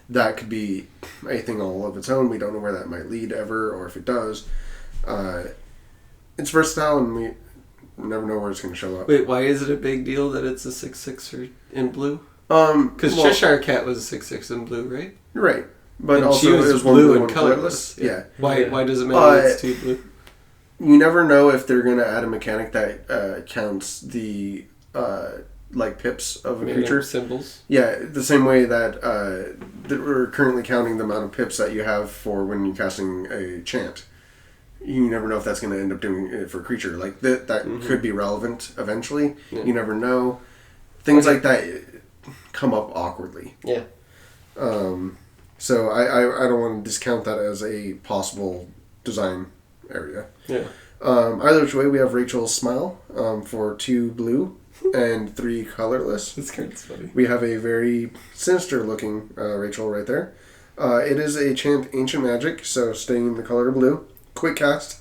That could be a thing all of its own. We don't know where that might lead ever or if it does. It's versatile and we never know where it's going to show up. Wait, why is it a big deal that it's a 6/6 in blue? Because Cheshire Cat was a 6/6 in blue, right? Right. But and also she was it was blue one and colorless. Yeah. Why does it matter that it's 2 blue? You never know if they're going to add a mechanic that counts the like pips of a creature. Symbols. Yeah, the same way that we're currently counting the amount of pips that you have for when you're casting a chant. You never know if that's going to end up doing it for a creature. Like, that could be relevant eventually. Yeah. You never know. Things like that come up awkwardly. Yeah. So I don't want to discount that as a possible design area. Yeah. Either which way, we have Rachel's Smile for 2 blue and 3 colorless. This card's funny. We have a very sinister looking Rachel right there. It is a chant Ancient Magic, so staying in the color blue. Quick cast.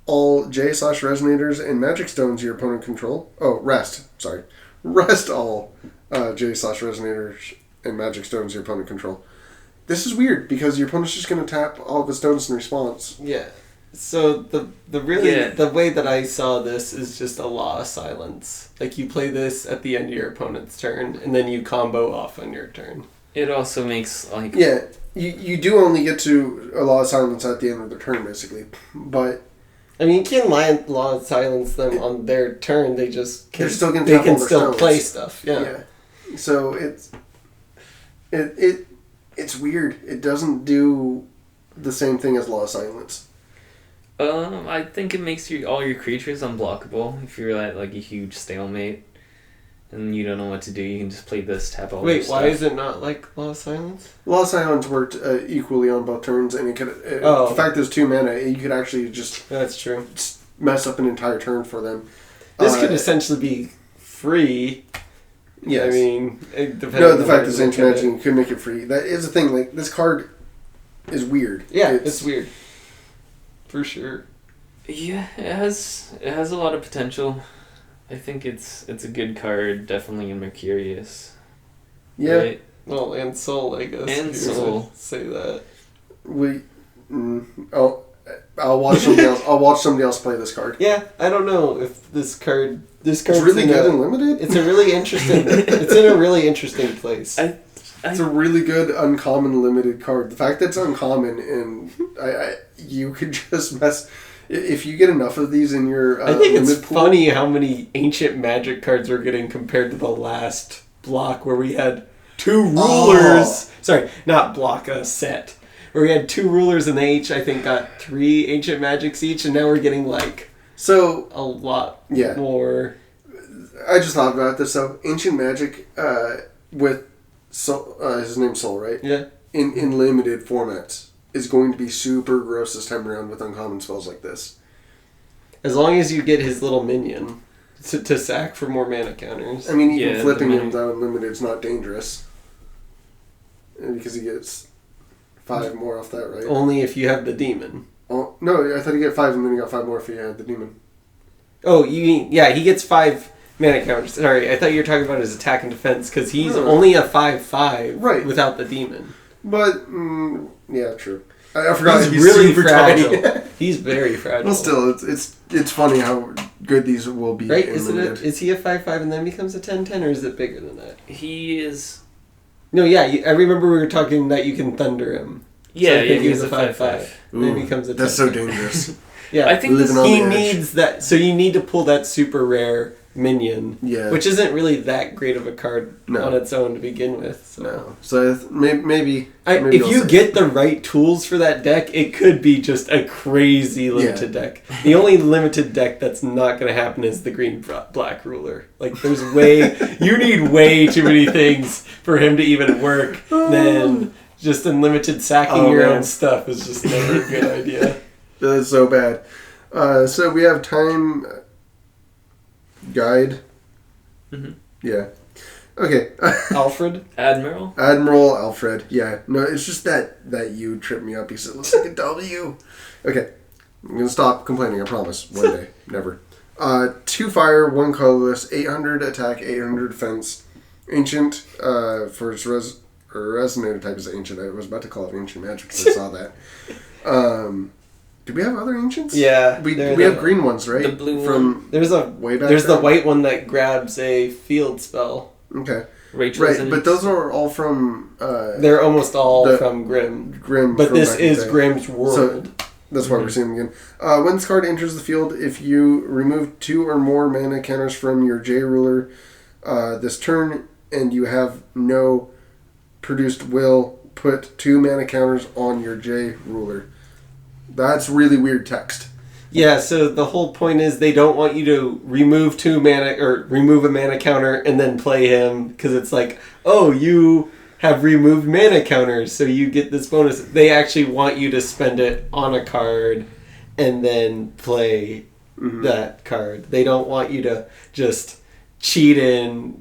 All J/resonators and magic stones your opponent control. Oh, rest. Sorry. Rest all J/resonators and magic stones your opponent control. This is weird because your opponent's just going to tap all the stones in response. Yeah. So the way that I saw this is just a Law of Silence. Like you play this at the end of your opponent's turn and then you combo off on your turn. It also makes like... Yeah. You do only get to a Law of Silence at the end of their turn, basically. But... I mean, you can Law of Silence them on their turn. They just can... They're still going to still play stuff. Yeah. So it's weird. It doesn't do the same thing as Law of Silence. I think it makes all your creatures unblockable. If you're at like a huge stalemate and you don't know what to do, you can just play this, tap all your stuff. Wait, why is it not like Law of Silence? Law of Silence worked equally on both turns, and it could. The fact there's 2 mana, you could actually just. That's true. Mess up an entire turn for them. This could essentially be free. Yes. I mean, the fact that Ancient Magic could make it free. That is the thing. Like, this card is weird. Yeah, it's weird. For sure. Yeah, it has a lot of potential. I think it's a good card, definitely in Mercurius. Yeah. Right? Well, and Soul, I guess. And Soul. Say that. I'll watch somebody else. I'll watch somebody else play this card. Yeah, I don't know if this card. It's really good and limited. It's a really interesting. It's in a really interesting place. It's a really good uncommon limited card. The fact that it's uncommon and you could just mess. If you get enough of these in your I think it's funny how many Ancient Magic cards we're getting compared to the last block where we had 2 rulers. Oh. Sorry, not block, a set. Where we had 2 rulers and they each, I think, got 3 Ancient Magics each, and now we're getting a lot more. I just thought about this. So Ancient Magic with Soul, his name's Soul, right? Yeah. In limited formats is going to be super gross this time around with uncommon spells like this. As long as you get his little minion to sack for more mana counters. I mean, even flipping him though in limited is not dangerous. Because he gets 5 more off that, right? Only if you have the demon. Oh, no, I thought he get 5 and then he got 5 more if he had the demon. Oh, you mean, yeah, he gets 5 mana counters. Sorry, I thought you were talking about his attack and defense, because he's only a 5/5 right. without the demon. But, yeah, true. I forgot he's really super fragile. tiny. He's very fragile. Well, still, it's funny how good these will be. Right? Is he a 5/5 and then becomes a 10/10, or is it bigger than that? He is... No, yeah, I remember we were talking that you can thunder him. Yeah, so I think he he's was a 5/5. Then he becomes a 10/10. That's so dangerous. Yeah, I think he needs that. So you need to pull that super rare minion, which isn't really that great of a card on its own to begin with. So. No, so maybe if you get the right tools for that deck, it could be just a crazy limited deck. The only limited deck that's not going to happen is the green black ruler. Like you need way too many things for him to even work. Then just unlimited sacking your own stuff is just never a good idea. That's so bad. So we have time guide. Mm-hmm. Yeah. Okay. Alfred? Admiral Alfred. Yeah. No, it's just that you tripped me up because it looks like a W. Okay. I'm going to stop complaining, I promise. One day. Never. 2 fire, 1 colorless, 800 attack, 800 defense. Ancient, for its resonator type is ancient. I was about to call it ancient magic because I saw that. Do we have other ancients? Yeah. We have green ones, right? The blue from There's way back the white one that grabs a field spell. Okay. Rachel's right, but those are all from... they're almost all from Grimm. But this is Grimm's world. So that's why we're seeing them again. When this card enters the field, if you remove 2 or more mana counters from your J ruler this turn, and you have no produced will, put 2 mana counters on your J ruler. That's really weird text. Yeah, so the whole point is they don't want you to remove 2 mana or remove a mana counter and then play him, because it's like, oh, you have removed mana counters, so you get this bonus. They actually want you to spend it on a card and then play that card. They don't want you to just cheat in,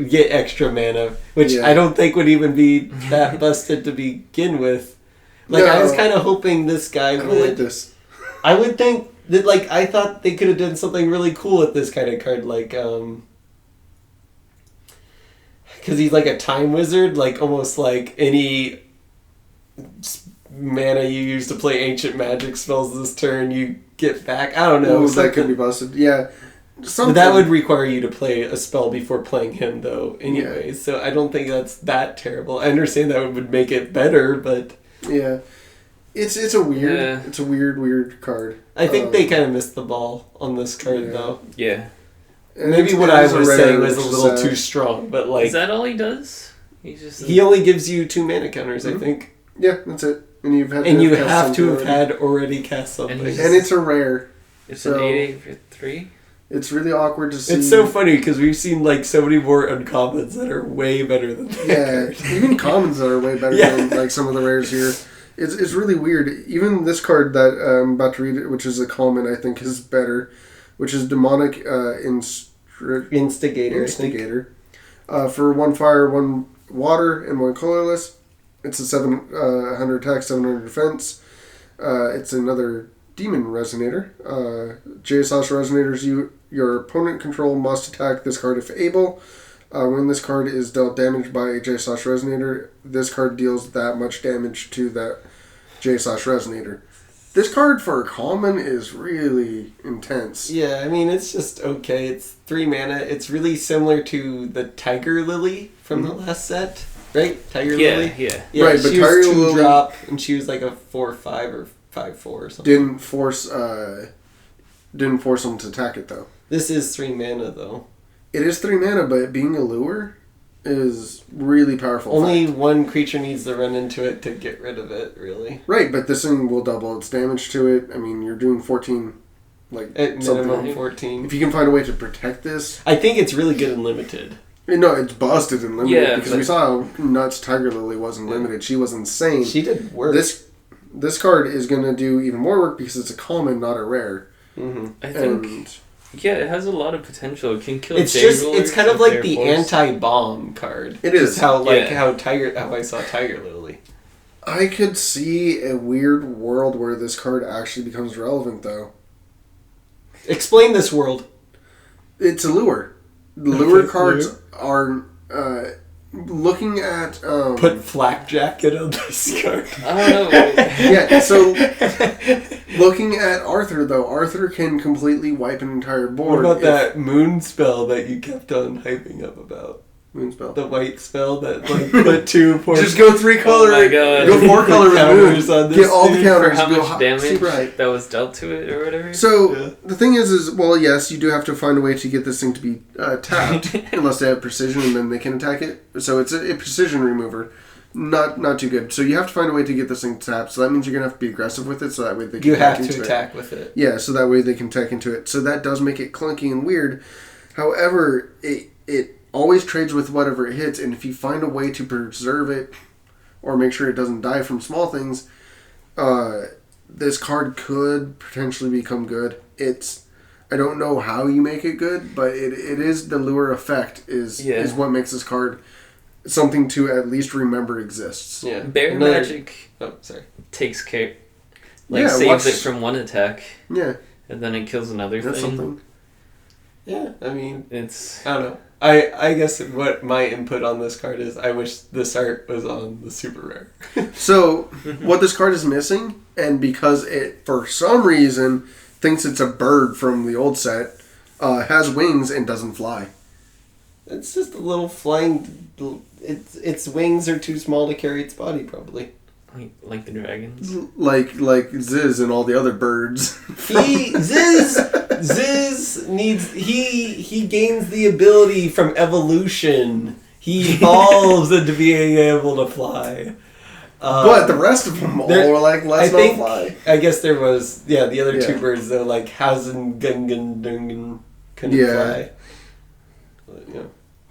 get extra mana, which I don't think would even be that busted to begin with. I was kind of hoping this guy would... like this. I would think that, I thought they could have done something really cool with this kind of card, because he's like a time wizard, almost like any mana you use to play ancient magic spells this turn, you get back. I don't know. Ooh, that could be busted. Yeah. But that would require you to play a spell before playing him, though, anyway. So I don't think that's that terrible. I understand that would make it better, but... Yeah, it's a weird card. I think they kind of missed the ball on this card though. Yeah, and maybe what I was saying was a little too strong, but is that all he does? He only gives you 2 mana counters, I think. Yeah, that's it. And you have to have had already cast something, and it's a rare. It's an 8/3. It's really awkward to see. It's so funny because we've seen so many more uncommons that are way better than that. Yeah, even commons that are way better than some of the rares here. It's really weird. Even this card that I'm about to read, which is a common, I think is better, which is Demonic Instigator. For 1 fire, 1 water, and 1 colorless. It's a 700 attack, 700 defense. It's another Demon Resonator. JSOS Resonators, your opponent control must attack this card if able. When this card is dealt damage by a JSOS Resonator, this card deals that much damage to that JSOS Resonator. This card for a common is really intense. Yeah, I mean, it's just okay. It's 3 mana. It's really similar to the Tiger Lily from the last set, right? Tiger Lily? Yeah. Right, but she Tiger was 2 Lily... drop, and she was like a 4/5 or 5/4 or something. Didn't force them to attack it, though. This is 3 mana, though. It is 3 mana, but being a lure is really powerful. Only one creature needs to run into it to get rid of it, really. Right, but this thing will double its damage to it. I mean, you're doing 14, at minimum 14. If you can find a way to protect this... I think it's really good in limited. No, it's busted in limited, because we saw how nuts Tiger Lily was in limited. She was insane. She did work. This card is going to do even more work because it's a common, not a rare. Mm-hmm. I think... Yeah, it has a lot of potential. It can kill. It's kind of like the anti-bomb card. It is how I saw Tiger Lily. I could see a weird world where this card actually becomes relevant, though. Explain this world. It's a lure. lure cards are looking at put flak jacket on this card. I don't know. Yeah, so looking at Arthur though, Arthur can completely wipe an entire board. What about that moon spell that you kept on hyping up about? Moon spell? The white spell that like put 2 points. Just go 3 color. Oh my God. Go 4 color with Counters moon. on this Get all the dude. counters. For how go much damage super high. that was dealt to it or whatever? So the thing is well, yes, you do have to find a way to get this thing to be tapped, unless they have precision, and then they can attack it. So it's a precision remover, not too good. So you have to find a way to get this thing tapped. So that means you're gonna have to be aggressive with it, so that way they can You attack have into to attack with it. Yeah, so that way they can attack into it. So that does make it clunky and weird. However, it always trades with whatever it hits, and if you find a way to preserve it or make sure it doesn't die from small things, this card could potentially become good. I don't know how you make it good, but it is the lure effect is what makes this card something to at least remember exists. Yeah. Bear magic takes care, saves it from one attack. Yeah. And then it kills another That's thing. something. Yeah, I mean, I don't know. I guess what my input on this card is I wish this art was on the super rare. So, what this card is missing, and because it, for some reason, thinks it's a bird from the old set, has wings and doesn't fly. It's just a little flying... Its wings are too small to carry its body, probably. Like the dragons? Like Ziz and all the other birds. Ziz needs... He gains the ability from evolution. He evolves into being able to fly. But the rest of them all were like, let's not fly. I guess there was... Yeah, the other 2 birds, though, like Hausen, Gungan, Dungan, couldn't fly. But, yeah.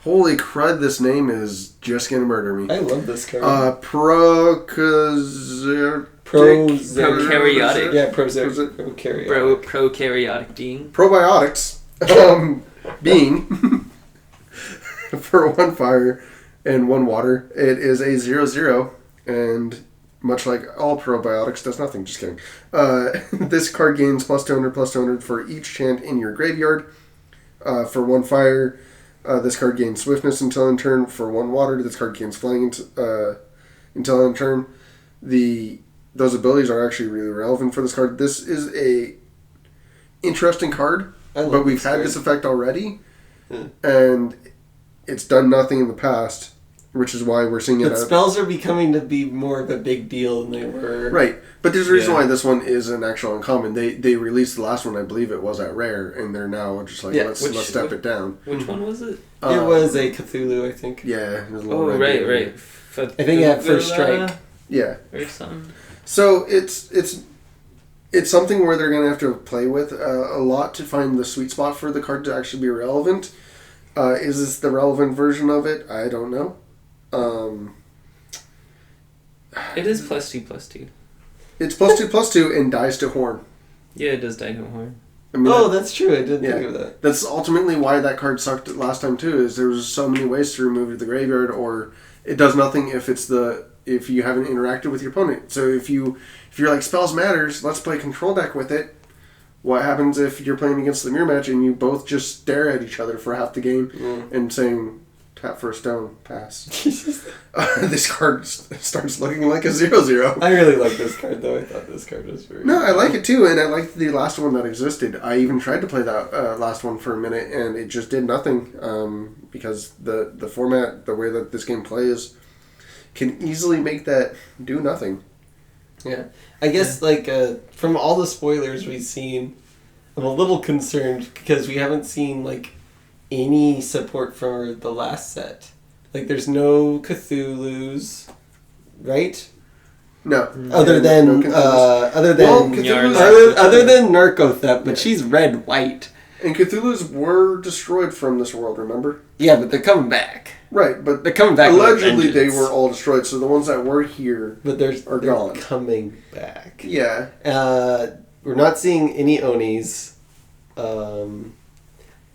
Holy crud, this name is just gonna murder me. I love this card. Prokaryotic. Yeah, prokaryotic. Prokaryotic being. Probiotics. Being. For 1 fire and 1 water. It is a 0/0. And much like all probiotics, does nothing. Just kidding. This card gains +200/+200 for each chant in your graveyard. For 1 fire... this card gains swiftness until end turn. For 1 water, this card gains flying until end turn. Those abilities are actually really relevant for this card. This is a interesting card, but we've had this effect already, and it's done nothing in the past, which is why we're seeing it. But spells are becoming to be more of a big deal than they were. Right, but there's a reason why this one is an actual uncommon. They released the last one, I believe it was at rare, and they're now just like let's step it down. Which one was it? It was a Cthulhu, I think. Yeah, it was a little right. I think at first strike. Yeah, or something. So it's something where they're gonna have to play with a lot to find the sweet spot for the card to actually be relevant. Is this the relevant version of it? I don't know. It is +2/+2. It's +2/+2 and dies to horn. Yeah, it does die to horn. I mean, that's true. I didn't think of that. That's ultimately why that card sucked last time too. Is there was so many ways to remove it to the graveyard, or it does nothing if you haven't interacted with your opponent. So if you're like spells matters, let's play control deck with it. What happens if you're playing against the mirror match and you both just stare at each other for half the game and saying, tap for a stone, pass. This card starts looking like a 0/0. I really like this card, though. I thought this card was very No, I like it too, and I liked the last one that existed. I even tried to play that last one for a minute, and it just did nothing because the format, the way that this game plays, can easily make that do nothing. Yeah. I guess, from all the spoilers we've seen, I'm a little concerned because we haven't seen, any support for the last set. There's no Cthulhu's, right? No. Other than Narcothep, but she's red-white. And Cthulhu's were destroyed from this world, remember? Yeah, but they're coming back. Right, but they're coming back. Allegedly, they were all destroyed, so the ones that were here are gone. Coming back. Yeah. We're not seeing any Onis.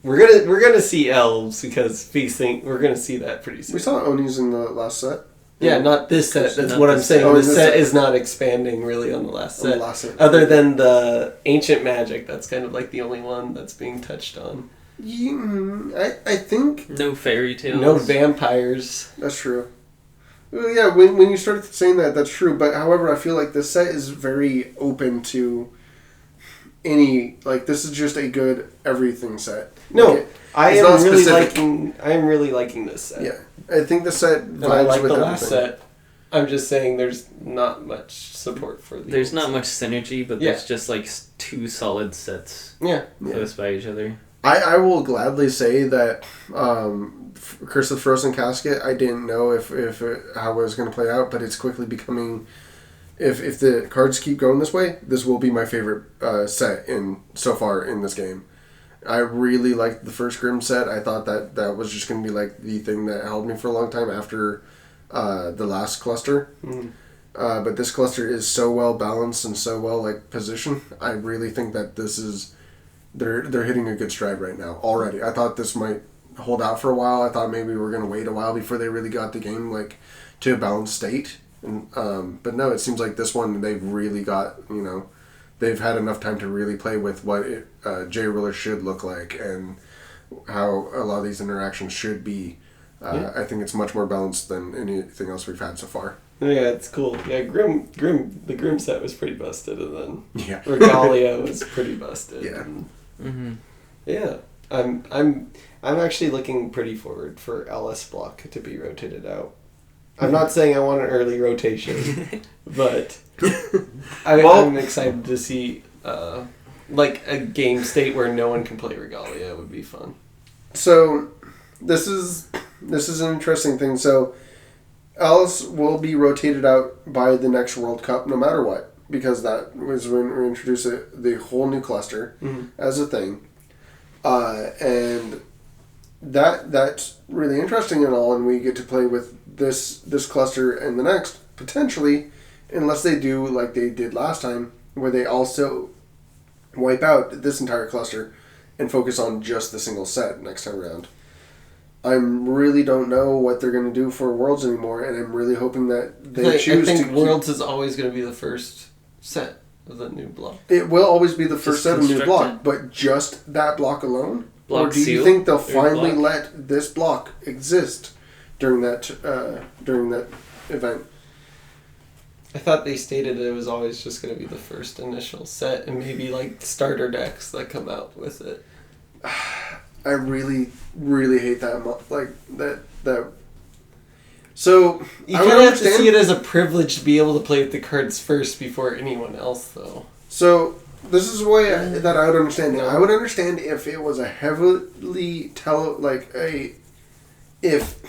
We're gonna see elves because we're gonna see that pretty soon. We saw Onis in the last set. Yeah, not this set. That's what I'm saying. This set is not expanding really on the last set. Other than the ancient magic, that's kind of the only one that's being touched on. I think... No fairy tales. No vampires. That's true. Well, yeah, when you started saying that, that's true. But however, I feel like this set is very open to any... Like, this is just a good everything set. No, like I am really liking this set. Yeah. I think the set vibes and I like with the everything. last set. I'm just saying there's not much support for the There's not much synergy, but Yeah. there's just like two solid sets Yeah. close by each other. I will gladly say that Curse of the Frozen Casket, I didn't know if how it was going to play out, but it's quickly becoming... If the cards keep going this way, this will be my favorite set so far in this game. I really liked the first Grim set. I thought that was just going to be like the thing that held me for a long time after the last cluster. Mm. But this cluster is so well balanced and so well positioned. I really think that this is... They're hitting a good stride right now already. I thought this might hold out for a while. I thought maybe we were going to wait a while before they really got the game to a balanced state. And, but no, it seems like this one they've really got, they've had enough time to really play with what J-Ruler should look like and how a lot of these interactions should be. I think it's much more balanced than anything else we've had so far. Yeah, it's cool. Yeah, the Grim set was pretty busted, and then Regalia was pretty busted. Yeah. And, yeah. I'm actually looking pretty forward for LS block to be rotated out. I'm not saying I want an early rotation, but I'm excited to see a game state where no one can play Regalia would be fun. So this is an interesting thing. So Alice will be rotated out by the next World Cup no matter what, because that was when we introduced the whole new cluster as a thing. And that's really interesting and all, and we get to play with this cluster and the next, potentially, unless they do like they did last time, where they also wipe out this entire cluster and focus on just the single set next time around. I really don't know what they're going to do for Worlds anymore, and I'm really hoping that they choose to... I think Worlds is always going to be the first set of the new block. It will always be the first set of new block, but just that block alone? Block or do you think they'll finally let this block exist during that event? I thought they stated it was always just going to be the first initial set, and maybe starter decks that come out with it. I really, really hate that. That. So you kind of have to see it as a privilege to be able to play with the cards first before anyone else, though. So this is the way that I would understand it. I would understand if it was a heavily if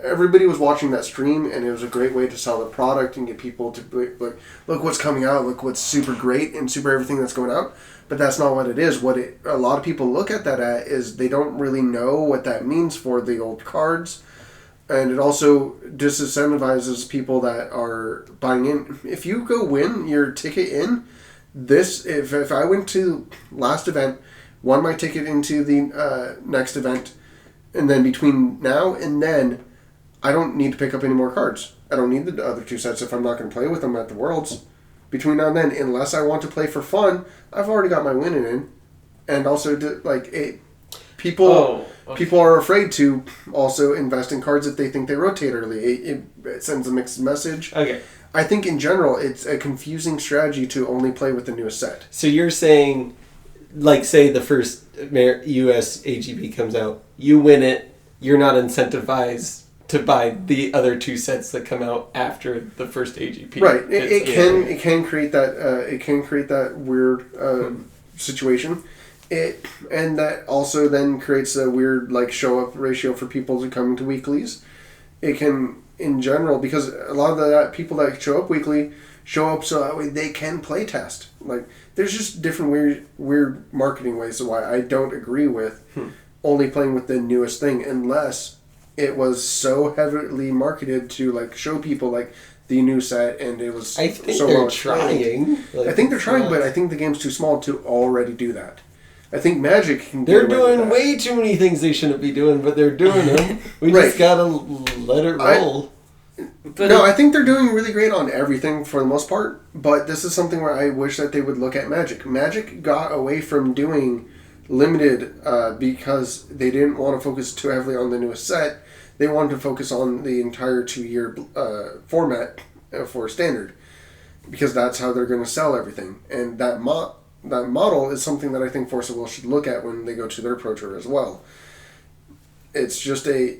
everybody was watching that stream and it was a great way to sell the product and get people to look what's coming out, look what's super great and super everything that's going out. But that's not what it is. A lot of people look at that is they don't really know what that means for the old cards. And it also disincentivizes people that are buying in. If you go win your ticket in, if I went to last event, won my ticket into the next event, and then between now and then, I don't need to pick up any more cards. I don't need the other two sets if I'm not going to play with them at the Worlds. Between now and then, unless I want to play for fun, I've already got my winning in. And also, people are afraid to also invest in cards if they think they rotate early. It sends a mixed message. Okay. I think in general, it's a confusing strategy to only play with the newest set. So you're saying, say the first US AGP comes out, you win it, you're not incentivized to buy the other two sets that come out after the first AGP. Right. It can create that weird situation. And that also then creates a weird show up ratio for people to come to weeklies. It can in general, because a lot of the people that show up weekly show up so that way they can play test. There's just different weird marketing ways of why I don't agree with only playing with the newest thing unless it was so heavily marketed to show people the new set, and it was I think so they're well trying. I think they're trying, but I think the game's too small to already do that. I think Magic can. They're doing way too many things they shouldn't be doing, but they're doing them. We just gotta let it roll. I think they're doing really great on everything for the most part. But this is something where I wish that they would look at Magic. Magic got away from doing limited because they didn't want to focus too heavily on the newest set. They wanted to focus on the entire 2-year format for Standard, because that's how they're going to sell everything. And that model is something that I think Force of Will should look at when they go to their Pro Tour as well. It's just a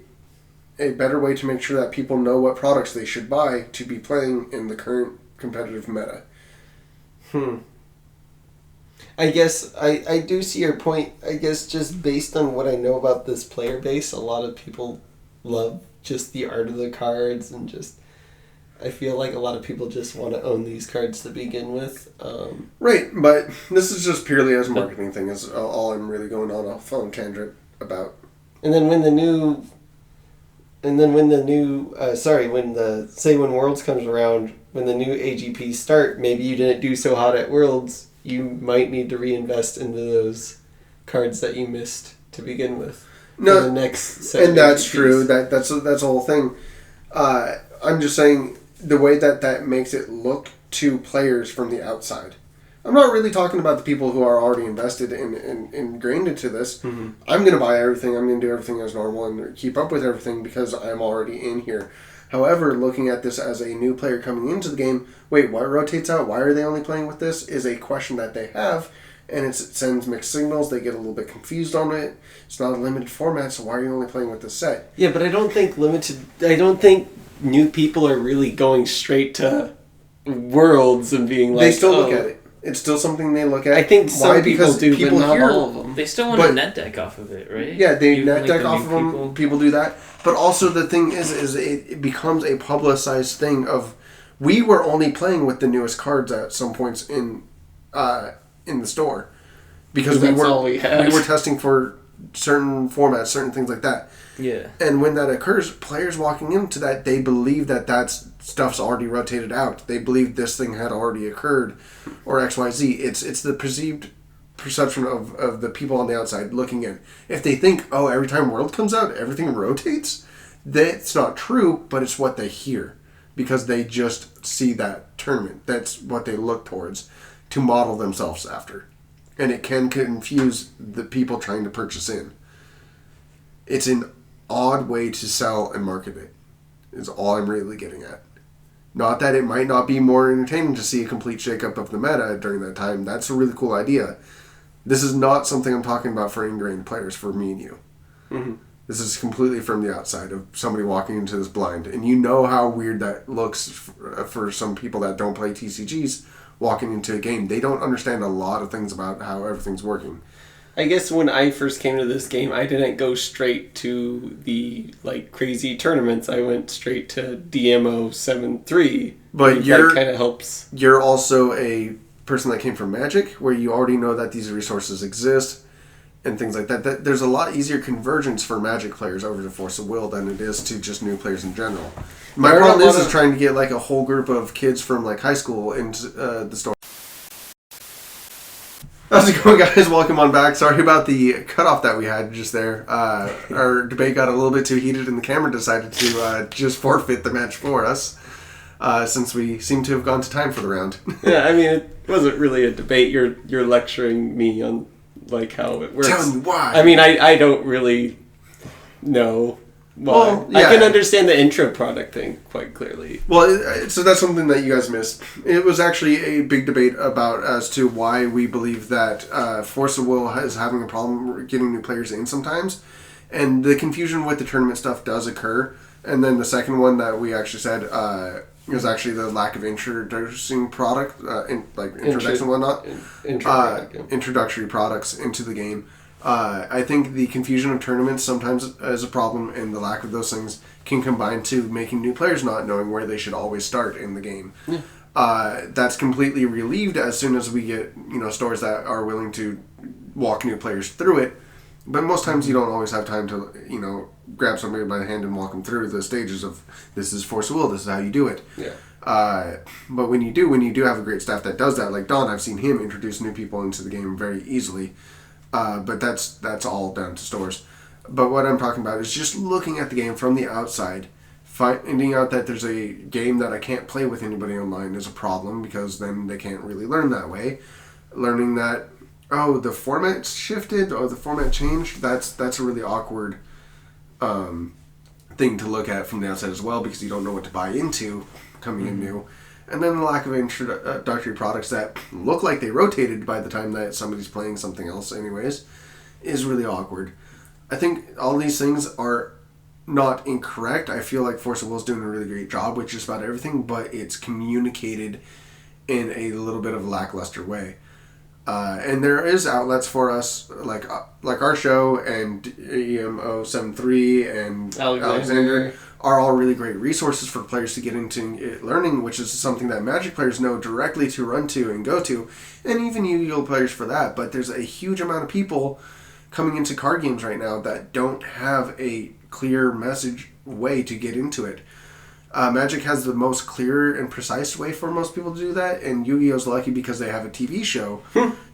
better way to make sure that people know what products they should buy to be playing in the current competitive meta. I guess I do see your point. I guess just based on what I know about this player base, a lot of people love just the art of the cards, and just I feel like a lot of people just want to own these cards to begin with. Right, but this is just purely as a marketing thing. Is all I'm really going on a phone tangent about. And then when when Worlds comes around, when the new AGPs start, maybe you didn't do so hot at Worlds, you might need to reinvest into those cards that you missed to begin with. No, the next set and that's true. That's the whole thing. I'm just saying the way that makes it look to players from the outside. I'm not really talking about the people who are already invested and ingrained into this. Mm-hmm. I'm going to buy everything. I'm going to do everything as normal and keep up with everything because I'm already in here. However, looking at this as a new player coming into the game, wait, what rotates out? Why are they only playing with this? Is a question that they have, and it sends mixed signals. They get a little bit confused on it. It's not a limited format, so why are you only playing with this set? Yeah, but I don't think new people are really going straight to Worlds and being like, they still look at it. It's still something they look at. I think some people do, but not all of them. They still want to net deck off of it, right? Yeah, they net deck off of them. People do that. But also the thing is it becomes a publicized thing of, we were only playing with the newest cards at some points in the store. Because we were testing for certain formats, certain things like that. Yeah. And when that occurs, players walking into that, they believe that stuff's already rotated out. They believe this thing had already occurred, or XYZ. It's the perceived perception of the people on the outside looking in. If they think, oh, every time World comes out, everything rotates, that's not true, but it's what they hear. Because they just see that tournament. That's what they look towards to model themselves after. And it can confuse the people trying to purchase in. It's an odd way to sell and market it, is all I'm really getting at. Not that it might not be more entertaining to see a complete shakeup of the meta during that time. That's a really cool idea. This is not something I'm talking about for ingrained players, for me and you. Mm-hmm. This is completely from the outside of somebody walking into this blind. And you know how weird that looks for some people that don't play TCGs walking into a game. They don't understand a lot of things about how everything's working. I guess when I first came to this game, I didn't go straight to the crazy tournaments. I went straight to DMO 7-3. But that kind of helps. You're also a person that came from Magic, where you already know that these resources exist and things like that. There's a lot easier convergence for Magic players over to Force of Will than it is to just new players in general. My problem is trying to get a whole group of kids from high school into the store. How's it going, guys? Welcome on back. Sorry about the cutoff that we had just there. Our debate got a little bit too heated and the camera decided to just forfeit the match for us, since we seem to have gone to time for the round. Yeah, I mean, it wasn't really a debate. You're lecturing me on how it works. Tell me why. I mean, I don't really know why. Well, yeah. I can understand the intro product thing quite clearly. Well, so that's something that you guys missed. It was actually a big debate about as to why we believe that Force of Will is having a problem getting new players in sometimes. And the confusion with the tournament stuff does occur. And then the second one that we actually said was actually the lack of introducing product, introduction and whatnot. Introductory products into the game. I think the confusion of tournaments sometimes is a problem, and the lack of those things can combine to making new players not knowing where they should always start in the game. Yeah. That's completely relieved as soon as we get stores that are willing to walk new players through it. But most times you don't always have time to grab somebody by the hand and walk them through the stages of this is Force of Will, this is how you do it. Yeah. But when you do have a great staff that does that, like Don, I've seen him introduce new people into the game very easily. But that's all down to stores. But what I'm talking about is just looking at the game from the outside, finding out that there's a game that I can't play with anybody online is a problem because then they can't really learn that way. Learning that oh, the format shifted or the format changed, that's a really awkward thing to look at from the outside as well, because you don't know what to buy into coming in new. And then the lack of introductory products that look like they rotated by the time that somebody's playing something else anyways is really awkward. I think all these things are not incorrect. I feel like Force of Will is doing a really great job with just about everything, but it's communicated in a little bit of a lackluster way. And there is outlets for us, like our show and EMO73 and Alexander are all really great resources for players to get into learning, which is something that Magic players know directly to run to and go to, and even Yu-Gi-Oh players for that. But there's a huge amount of people coming into card games right now that don't have a clear message way to get into it. Magic has the most clear and precise way for most people to do that, and Yu-Gi-Oh's lucky because they have a TV show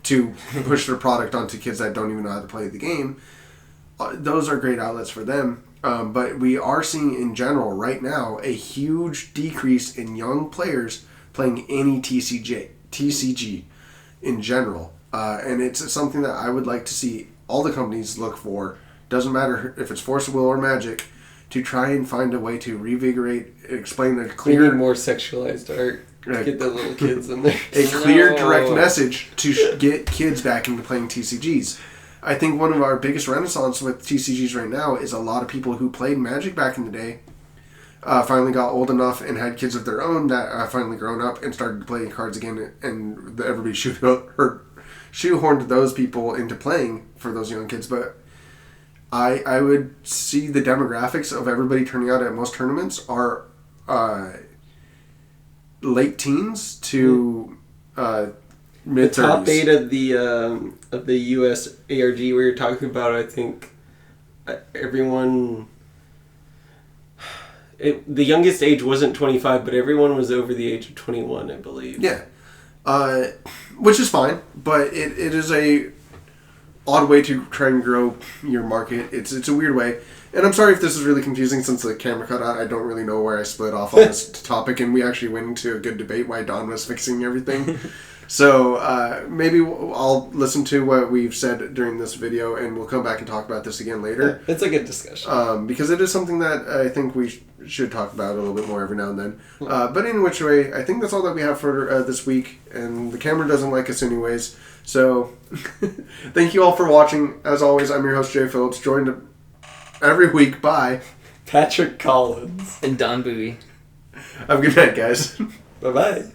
to push their product onto kids that don't even know how to play the game. Those are great outlets for them, but we are seeing in general right now a huge decrease in young players playing any TCG in general, and it's something that I would like to see all the companies look for. Doesn't matter if it's Force of Will or Magic, to try and find a way to revigorate, explain a clear... We need more sexualized art to get the little kids in there. A clear, direct message to get kids back into playing TCGs. I think one of our biggest renaissance with TCGs right now is a lot of people who played Magic back in the day finally got old enough and had kids of their own that finally grown up and started playing cards again, and everybody shoehorned those people into playing for those young kids. But I would see the demographics of everybody turning out at most tournaments are late teens to mid-30s. The top 8 of the US ARG we were talking about, I think everyone... the youngest age wasn't 25, but everyone was over the age of 21, I believe. Yeah. Which is fine, but it is a odd way to try and grow your market. It's a weird way. And I'm sorry if this is really confusing since the camera cut out. I don't really know where I split off on this topic, and we actually went into a good debate why Don was fixing everything. So maybe I'll listen to what we've said during this video, and we'll come back and talk about this again later. It's a good discussion. Because it is something that I think we should talk about a little bit more every now and then. But in which way, I think that's all that we have for this week, and the camera doesn't like us anyways. So thank you all for watching. As always, I'm your host, Jay Phillips, joined every week by Patrick Collins and Don Bowie. Have a good night, guys. Bye-bye.